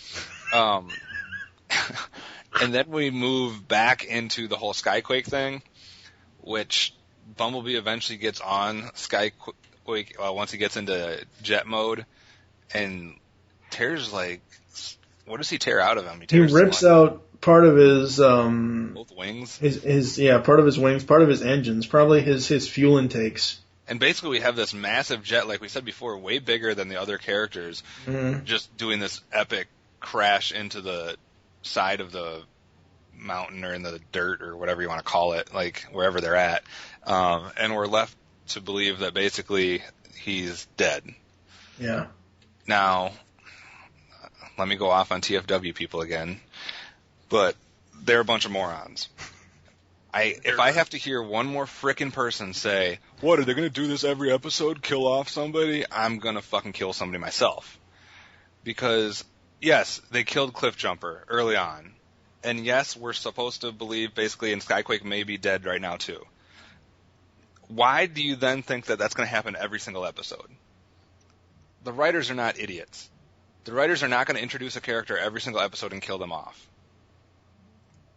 And then we move back into the whole Skyquake thing, which Bumblebee eventually gets on Skyquake once he gets into jet mode, and tears what does he tear out of him? He rips out part of his both wings. Part of his wings, part of his engines, probably his fuel intakes. And basically we have this massive jet, like we said before, way bigger than the other characters, just doing this epic crash into the side of the mountain or in the dirt or whatever you want to call it, like wherever they're at. And we're left to believe that basically he's dead. Yeah. Now, let me go off on TFW people again, but they're a bunch of morons. If I have to hear one more frickin' person say, what, are they going to do this every episode, kill off somebody? I'm going to fucking kill somebody myself. Because, yes, they killed Cliffjumper early on. And yes, we're supposed to believe basically, and Skyquake may be dead right now too. Why do you then think that that's going to happen every single episode? The writers are not idiots. The writers are not going to introduce a character every single episode and kill them off.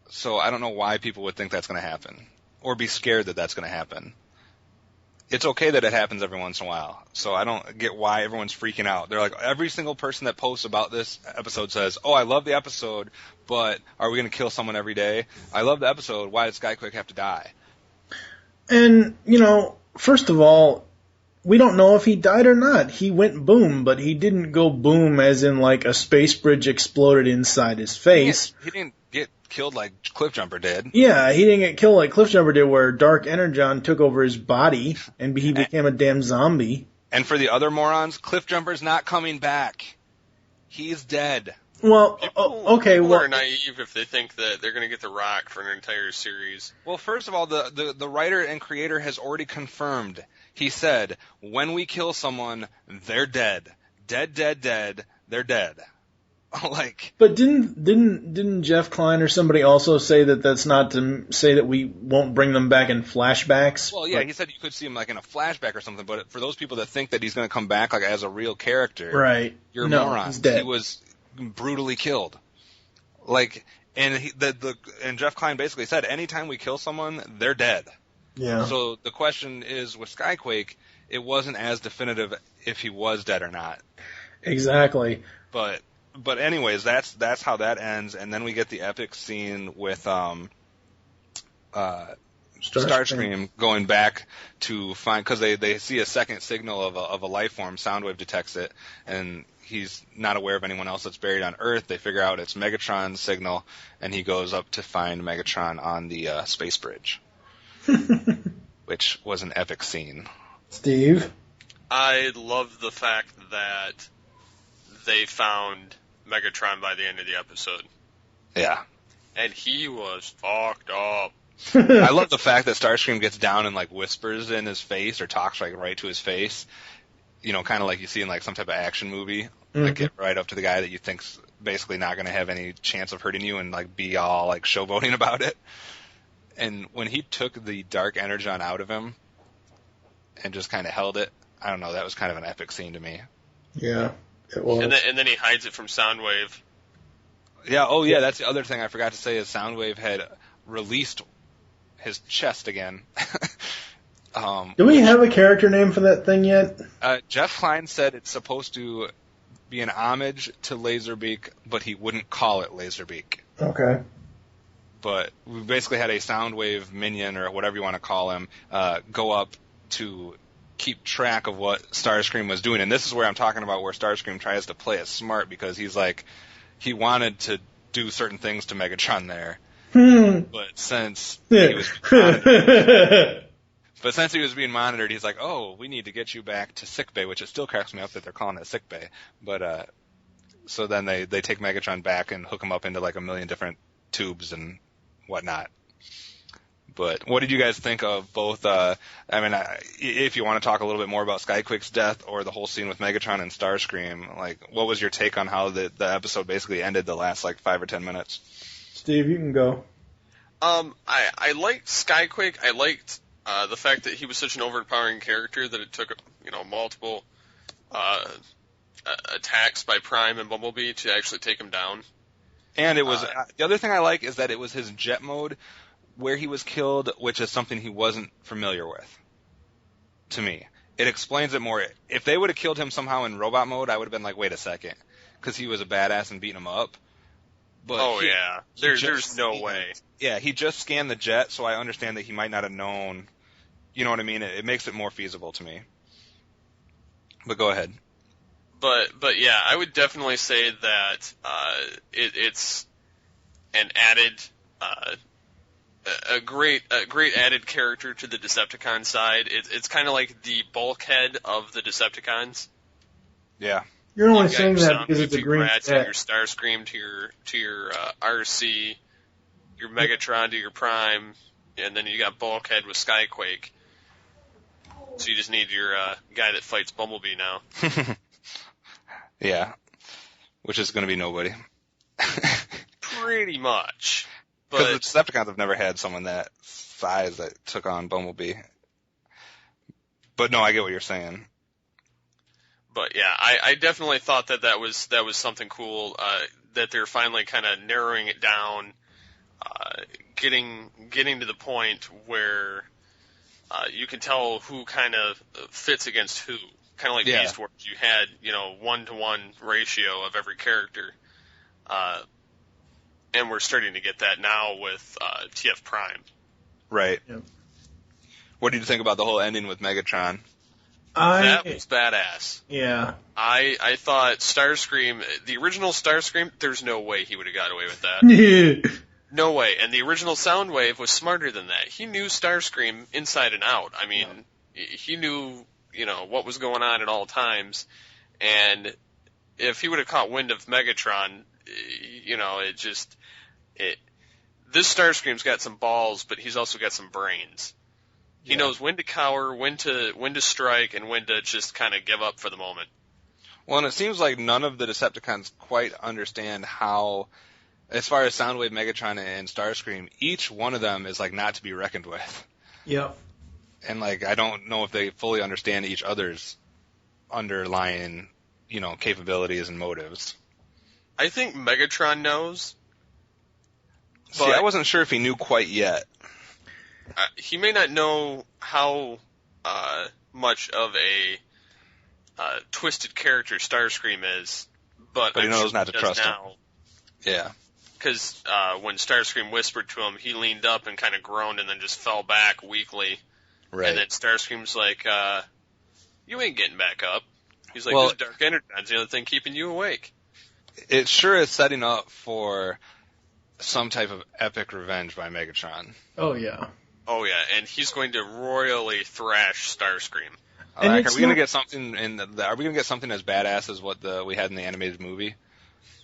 So I don't know why people would think that's going to happen, or be scared that that's going to happen. It's okay that it happens every once in a while, so I don't get why everyone's freaking out. They're like, every single person that posts about this episode says, oh, I love the episode, but are we going to kill someone every day? I love the episode, why did Skyquake have to die? And, first of all, we don't know if he died or not. He went boom, but he didn't go boom as in like a space bridge exploded inside his face. He didn't get killed like Cliffjumper did. Yeah, he didn't get killed like Cliffjumper did, where Dark Energon took over his body and he became a damn zombie. And for the other morons, Cliffjumper's not coming back. He's dead. Well, People are naive if they think that they're going to get The Rock for an entire series. Well, first of all, the writer and creator has already confirmed. He said, when we kill someone, they're dead. Dead, they're dead. But didn't Jeff Klein or somebody also say that that's not to say that we won't bring them back in flashbacks? Well, yeah, he said you could see him like in a flashback or something, but for those people that think that he's going to come back like as a real character, right? You're morons. He's dead. He was brutally killed. And Jeff Klein basically said, anytime we kill someone, they're dead. Yeah. So the question is, with Skyquake, it wasn't as definitive if he was dead or not. Exactly. But anyways, that's how that ends, and then we get the epic scene with Starscream going back to find, because they see a second signal of a life form. Soundwave detects it, and he's not aware of anyone else that's buried on Earth. They figure out it's Megatron's signal, and he goes up to find Megatron on the space bridge, which was an epic scene. Steve? I love the fact that they found Megatron by the end of the episode. Yeah. And he was fucked up. I love the fact that Starscream gets down and whispers in his face or talks right to his face. Kind of like you see in some type of action movie. Mm-hmm. Get right up to the guy that you think's basically not going to have any chance of hurting you and be all showboating about it. And when he took the Dark Energon out of him and just kind of held it, I don't know, that was kind of an epic scene to me. Yeah, it was. And then he hides it from Soundwave. Yeah, oh yeah, that's the other thing I forgot to say is Soundwave had released his chest again. Do we have a character name for that thing yet? Jeff Klein said it's supposed to be an homage to Laserbeak, but he wouldn't call it Laserbeak. Okay. But we basically had a Soundwave minion, or whatever you want to call him, go up to keep track of what Starscream was doing. And this is where I'm talking about where Starscream tries to play it smart, because he wanted to do certain things to Megatron there. But since he was being monitored, he's like, oh, we need to get you back to sickbay, which it still cracks me up that they're calling it sickbay. But so then they take Megatron back and hook him up into a million different tubes and whatnot. But what did you guys think of both? If you want to talk a little bit more about Skyquake's death or the whole scene with Megatron and Starscream, what was your take on how the episode basically ended the last 5 or 10 minutes? Steve, you can go. I liked Skyquake. I liked the fact that he was such an overpowering character that it took multiple attacks by Prime and Bumblebee to actually take him down. And it was the other thing I like is that it was his jet mode where he was killed, which is something he wasn't familiar with. To me, it explains it more. If they would have killed him somehow in robot mode, I would have been like, wait a second, because he was a badass and beating him up. But there's no way. Yeah, he just scanned the jet, so I understand that he might not have known You know what I mean? It makes it more feasible to me. But go ahead. But yeah, I would definitely say that it's an added a great added character to the Decepticon side. It's kind of like the bulkhead of the Decepticons. Yeah. You're only saying that because it's a green Ratchet, set. your Starscream to your RC, your Megatron to your Prime, and then you got Bulkhead with Skyquake. So you just need your guy that fights Bumblebee now. Yeah. Which is going to be nobody. Pretty much. Because the Decepticons have never had someone that size that took on Bumblebee. But no, I get what you're saying. But yeah, I definitely thought that was something cool, that they're finally kind of narrowing it down, getting to the point where you can tell who kind of fits against who. Kind of like Beast Wars, you had 1-to-1 ratio of every character, and we're starting to get that now with TF Prime. Right. Yep. What did you think about the whole ending with Megatron? That was badass. Yeah. I thought Starscream, the original Starscream, there's no way he would have got away with that. No way. And the original Soundwave was smarter than that. He knew Starscream inside and out. I mean, he knew, what was going on at all times. And if he would have caught wind of Megatron, this Starscream's got some balls, but he's also got some brains. He knows when to cower, when to strike, and when to just kind of give up for the moment. Well, and it seems like none of the Decepticons quite understand how, as far as Soundwave, Megatron, and Starscream, each one of them is like not to be reckoned with. Yep. And like I don't know if they fully understand each other's underlying, capabilities and motives. I think Megatron knows. See, I wasn't sure if he knew quite yet. He may not know how much of a twisted character Starscream is, but he knows not to trust him. Yeah. Because when Starscream whispered to him, he leaned up and kind of groaned and then just fell back weakly. Right. And then Starscream's like, you ain't getting back up. He's like, this dark energon's the other thing keeping you awake. It sure is setting up for some type of epic revenge by Megatron. Oh, yeah. Oh, yeah, and he's going to royally thrash Starscream. Are we going to get something are we going to get something as badass as what we had in the animated movie?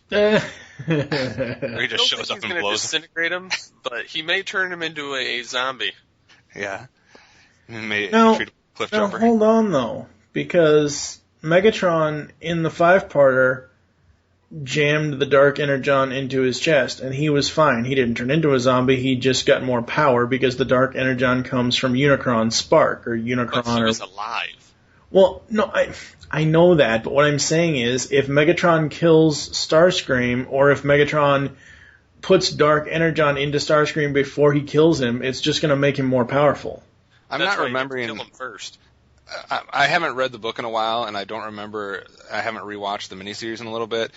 Where he just shows up and blows. He's going to disintegrate him, but he may turn him into a zombie. Yeah. Treat a cliff now jumper. Hold on, though, because Megatron in the 5-parter jammed the Dark Energon into his chest, and he was fine. He didn't turn into a zombie. He just got more power because the Dark Energon comes from Unicron's spark, or Unicron. But he was alive. Well, no, I know that, but what I'm saying is, if Megatron kills Starscream, or if Megatron puts Dark Energon into Starscream before he kills him, it's just going to make him more powerful. I'm That's not why remembering. You have to kill him first. I haven't read the book in a while, and I don't remember. I haven't rewatched the miniseries in a little bit.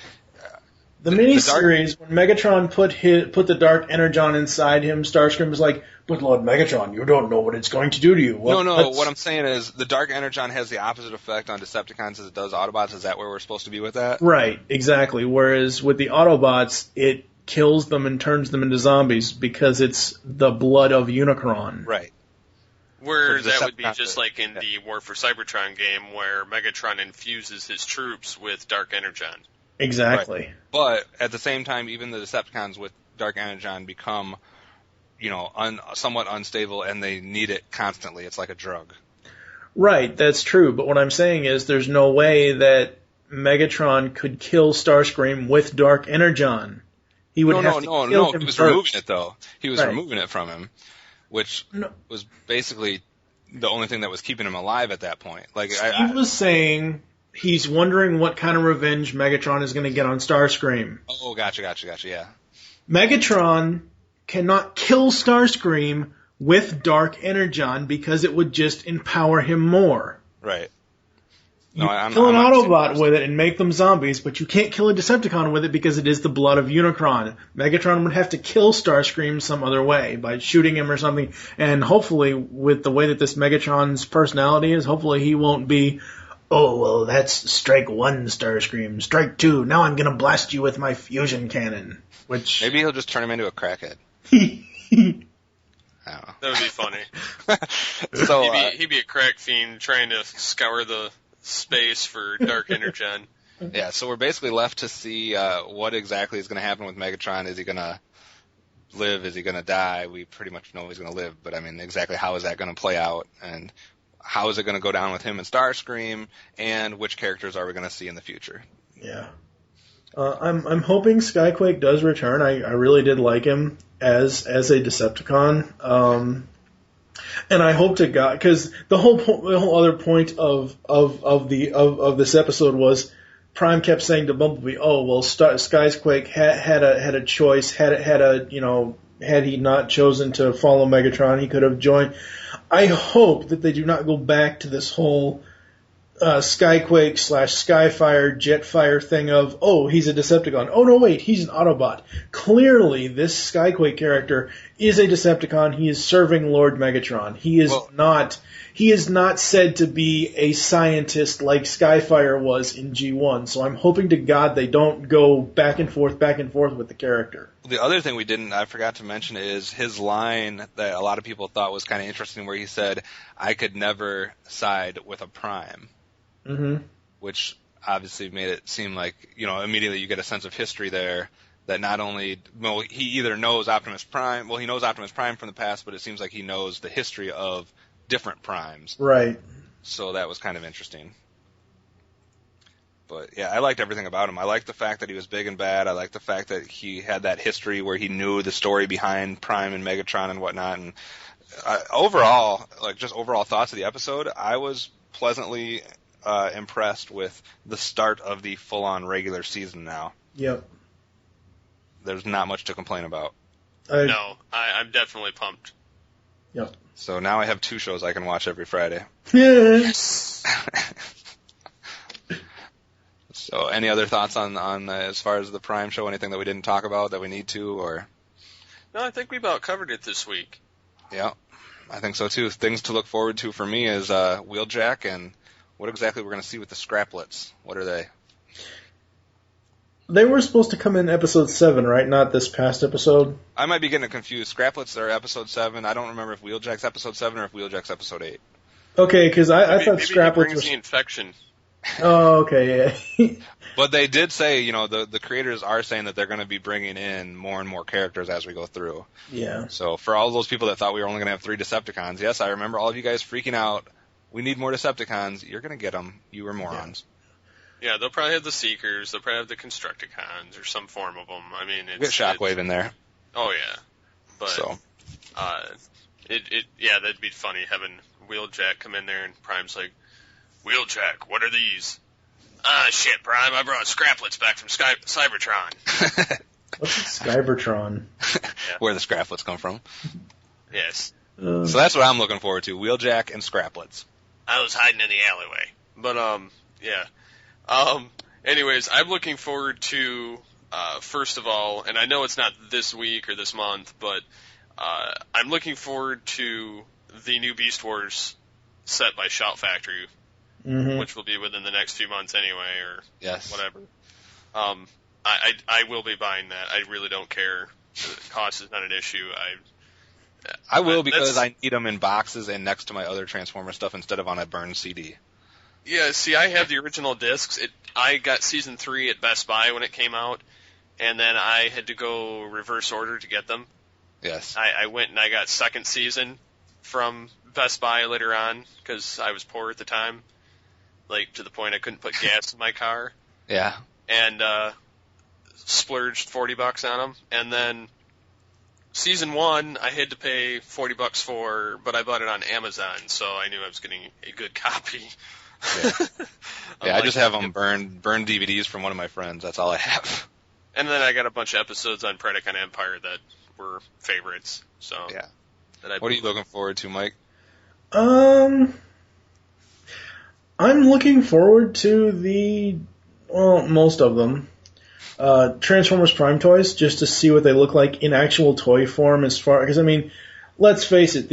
The miniseries, when Megatron put the Dark Energon inside him, Starscream was like, "But Lord Megatron, you don't know what it's going to do to you." Well, no. What I'm saying is, the Dark Energon has the opposite effect on Decepticons as it does Autobots. Is that where we're supposed to be with that? Right, exactly. Whereas with the Autobots, it kills them and turns them into zombies because it's the blood of Unicron. Right. Where that would be just like in the War for Cybertron game, where Megatron infuses his troops with Dark Energon. Exactly. Right. But at the same time, even the Decepticons with Dark Energon become, somewhat unstable, and they need it constantly. It's like a drug. Right, that's true. But what I'm saying is, there's no way that Megatron could kill Starscream with Dark Energon. He would have to kill him he was first. removing it, though. He was Right. removing it from him, which was basically the only thing that was keeping him alive at that point. Like Steve was saying he's wondering what kind of revenge Megatron is going to get on Starscream. Oh, gotcha, yeah. Megatron cannot kill Starscream with Dark Energon because it would just empower him more. Right. You kill an Autobot with it and make them zombies, but you can't kill a Decepticon with it because it is the blood of Unicron. Megatron would have to kill Starscream some other way, by shooting him or something, and hopefully, with the way that this Megatron's personality is, hopefully he won't be, oh, well, that's strike one, Starscream. Strike two, now I'm gonna blast you with my fusion cannon. Which... Maybe he'll just turn him into a crackhead. That would be funny. So he'd be a crack fiend trying to scour the space for Dark Energen. Yeah, so we're basically left to see what exactly is going to happen with Megatron. Is he going to live? Is he going to die? We pretty much know he's going to live, but I mean, exactly how is that going to play out? And how is it going to go down with him and Starscream? And which characters are we going to see in the future? Yeah. I'm hoping Skyquake does return. I really did like him as a Decepticon. And I hope to God, because the whole other point of this episode was Prime kept saying to Bumblebee, "Oh well, Skyquake had a choice. Had he not chosen to follow Megatron, he could have joined." I hope that they do not go back to this whole Skyquake / Skyfire Jetfire thing of, oh, he's a Decepticon. Oh no, wait, he's an Autobot. Clearly, this Skyquake character is a Decepticon. He is serving Lord Megatron. He is not said to be a scientist like Skyfire was in G1. So I'm hoping to God they don't go back and forth with the character. The other thing I forgot to mention is his line that a lot of people thought was kind of interesting, where he said, "I could never side with a Prime." Mm-hmm. Which obviously made it seem like, immediately you get a sense of history there, that not only, he either knows Optimus Prime, he knows Optimus Prime from the past, but it seems like he knows the history of different Primes. Right. So that was kind of interesting. But yeah, I liked everything about him. I liked the fact that he was big and bad. I liked the fact that he had that history where he knew the story behind Prime and Megatron and whatnot. And overall thoughts of the episode, I was pleasantly impressed with the start of the full-on regular season now. Yep. There's not much to complain about. I'm definitely pumped. Yep. So now I have 2 shows I can watch every Friday. Yes. So any other thoughts on as far as the Prime show, anything that we didn't talk about that we need to, or? No, I think we about covered it this week. Yeah, I think so too. Things to look forward to for me is Wheeljack and what exactly we're going to see with the Scraplets. What are they? They were supposed to come in episode 7, right? Not this past episode? I might be getting it confused. Scraplets are episode 7. I don't remember if Wheeljack's episode 7 or if Wheeljack's episode 8. Okay, because I thought Scraplets was the infection. Oh, okay, yeah. But they did say, the creators are saying that they're going to be bringing in more and more characters as we go through. Yeah. So for all those people that thought we were only going to have 3 Decepticons, yes, I remember all of you guys freaking out. We need more Decepticons. You're going to get them. You were morons. Yeah, they'll probably have the Seekers. They'll probably have the Constructicons or some form of them. I mean, get Shockwave in there. Oh yeah, but so, that'd be funny having Wheeljack come in there and Prime's like, Wheeljack, what are these? Shit, Prime, I brought Scraplets back from Cybertron. What's Cybertron? Where the Scraplets come from. Yes. So that's what I'm looking forward to, Wheeljack and Scraplets. I was hiding in the alleyway. But, yeah. Anyways, I'm looking forward to, first of all, and I know it's not this week or this month, but I'm looking forward to the new Beast Wars set by Shout Factory, which will be within the next few months anyway, or whatever. I will be buying that. I really don't care. The cost is not an issue. I will because I need them in boxes and next to my other Transformer stuff instead of on a burned CD. Yeah, see, I have the original discs. I got Season 3 at Best Buy when it came out, and then I had to go reverse order to get them. Yes. I went and I got second season from Best Buy later on because I was poor at the time, like to the point I couldn't put gas in my car. Yeah. And splurged $40 on them, and then Season 1, I had to pay $40 for, but I bought it on Amazon, so I knew I was getting a good copy. Yeah, I just have them burned DVDs from one of my friends. That's all I have. And then I got a bunch of episodes on Predacon Empire that were favorites. So yeah. What are you looking forward to, Mike? I'm looking forward to most of them. Transformers Prime toys, just to see what they look like in actual toy form because, I mean, let's face it,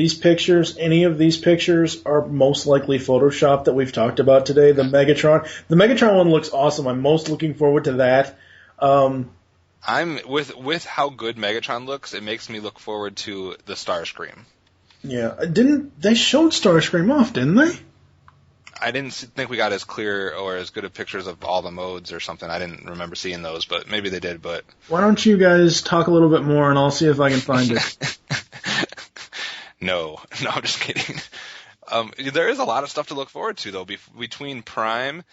any of these pictures are most likely Photoshopped that we've talked about today. The Megatron one looks awesome. I'm most looking forward to that. I'm with how good Megatron looks, it makes me look forward to the Starscream. Yeah, they showed Starscream off, didn't they? I didn't think we got as clear or as good of pictures of all the modes or something. I didn't remember seeing those, but maybe they did. But why don't you guys talk a little bit more, and I'll see if I can find it. No, I'm just kidding. There is a lot of stuff to look forward to, though, between Prime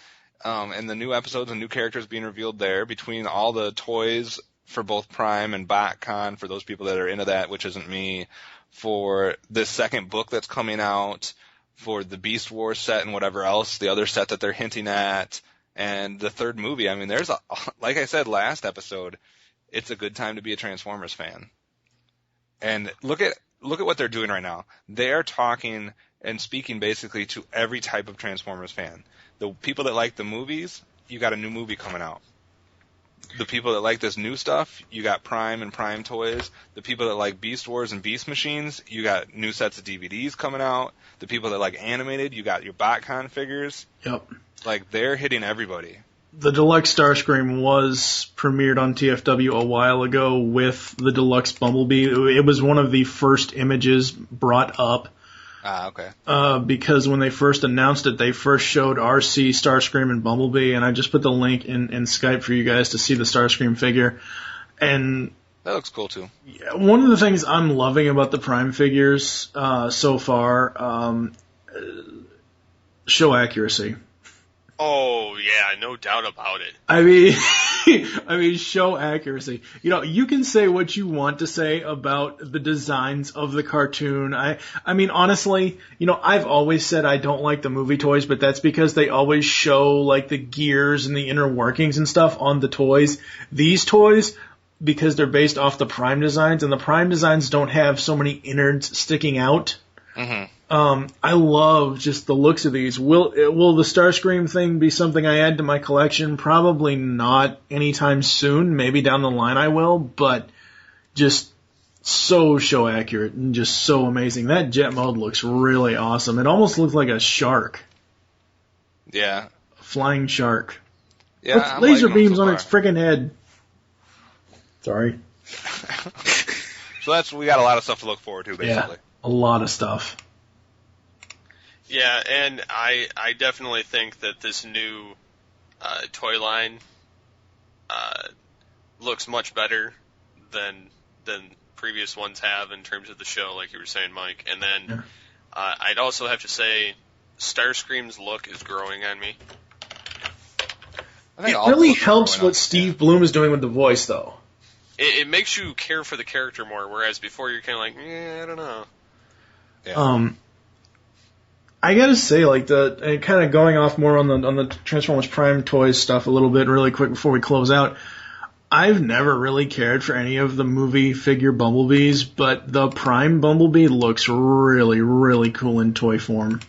and the new episodes and new characters being revealed there, between all the toys for both Prime and BotCon, for those people that are into that, which isn't me, for this second book that's coming out, for the Beast Wars set and whatever else, the other set that they're hinting at, and the third movie. I mean, like I said last episode, it's a good time to be a Transformers fan. And look at what they're doing right now. They are talking and speaking basically to every type of Transformers fan. The people that like the movies, you got a new movie coming out. The people that like this new stuff, you got Prime and Prime toys. The people that like Beast Wars and Beast Machines, you got new sets of DVDs coming out. The people that like animated, you got your BotCon figures. Yep. Like, they're hitting everybody. The Deluxe Starscream was premiered on TFW a while ago with the Deluxe Bumblebee. It was one of the first images brought up. Okay. Because when they first announced it, they first showed RC, Starscream, and Bumblebee, and I just put the link in Skype for you guys to see the Starscream figure. And that looks cool, too. One of the things I'm loving about the Prime figures so far, show accuracy. Oh, yeah, no doubt about it. I mean, show accuracy. You know, you can say what you want to say about the designs of the cartoon. I mean, honestly, you know, I've always said I don't like the movie toys, but that's because they always show, like, the gears and the inner workings and stuff on the toys. These toys, because they're based off the Prime designs, and the Prime designs don't have so many innards sticking out. Mm-hmm. I love just the looks of these. Will the Starscream thing be something I add to my collection? Probably not anytime soon. Maybe down the line I will, but just so show accurate and just so amazing. That jet mode looks really awesome. It almost looks like a shark. Yeah. Flying shark. Yeah. With laser beams on its friggin' head. Sorry. So we got a lot of stuff to look forward to, basically. Yeah, a lot of stuff. Yeah, and I definitely think that this new toy line looks much better than previous ones have in terms of the show, like you were saying, Mike. And then I'd also have to say Starscream's look is growing on me. It really helps what Steve Bloom is doing with the voice, though. It makes you care for the character more, whereas before you're kind of like, I don't know. Yeah. I gotta say, like, kind of going off more on the Transformers Prime toys stuff a little bit really quick before we close out. I've never really cared for any of the movie figure Bumblebees, but the Prime Bumblebee looks really, really cool in toy form.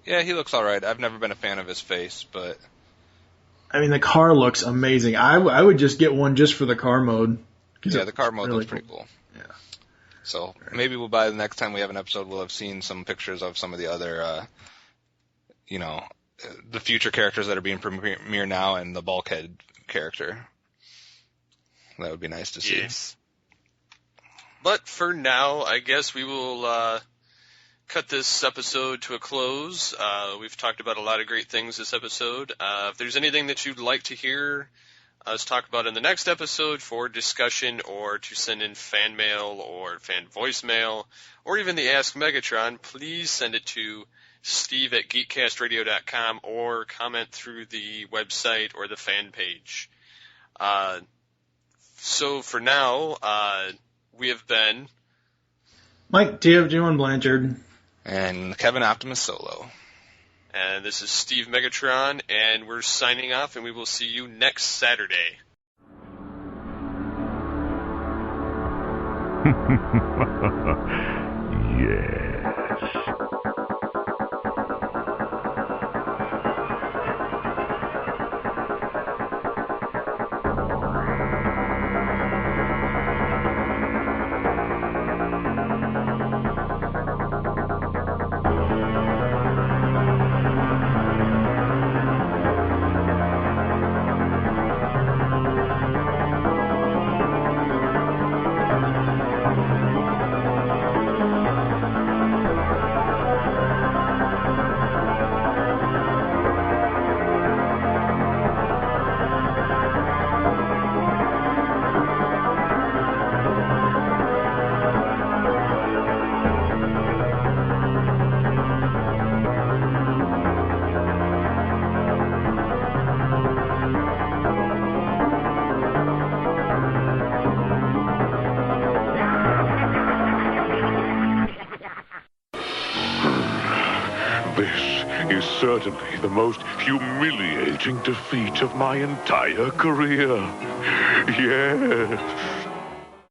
Yeah, he looks alright. I've never been a fan of his face, but... I mean, the car looks amazing. I would just get one just for the car mode. Yeah, the car mode looks pretty cool. Yeah. So maybe by the next time we have an episode, we'll have seen some pictures of some of the other, the future characters that are being premiered now and the Bulkhead character. That would be nice to see. Yes. But for now, I guess we will cut this episode to a close. We've talked about a lot of great things this episode. If there's anything that you'd like to hear us talk about in the next episode for discussion, or to send in fan mail or fan voicemail, or even the Ask Megatron, please send it to steve@geekcastradio.com or comment through the website or the fan page. So for now, we have been Mike TFG1 Blanchard and Kevin Optimus Solo. And this is Steve Megatron, and we're signing off, and we will see you next Saturday. Yes. certainly the most humiliating defeat of my entire career. Yes.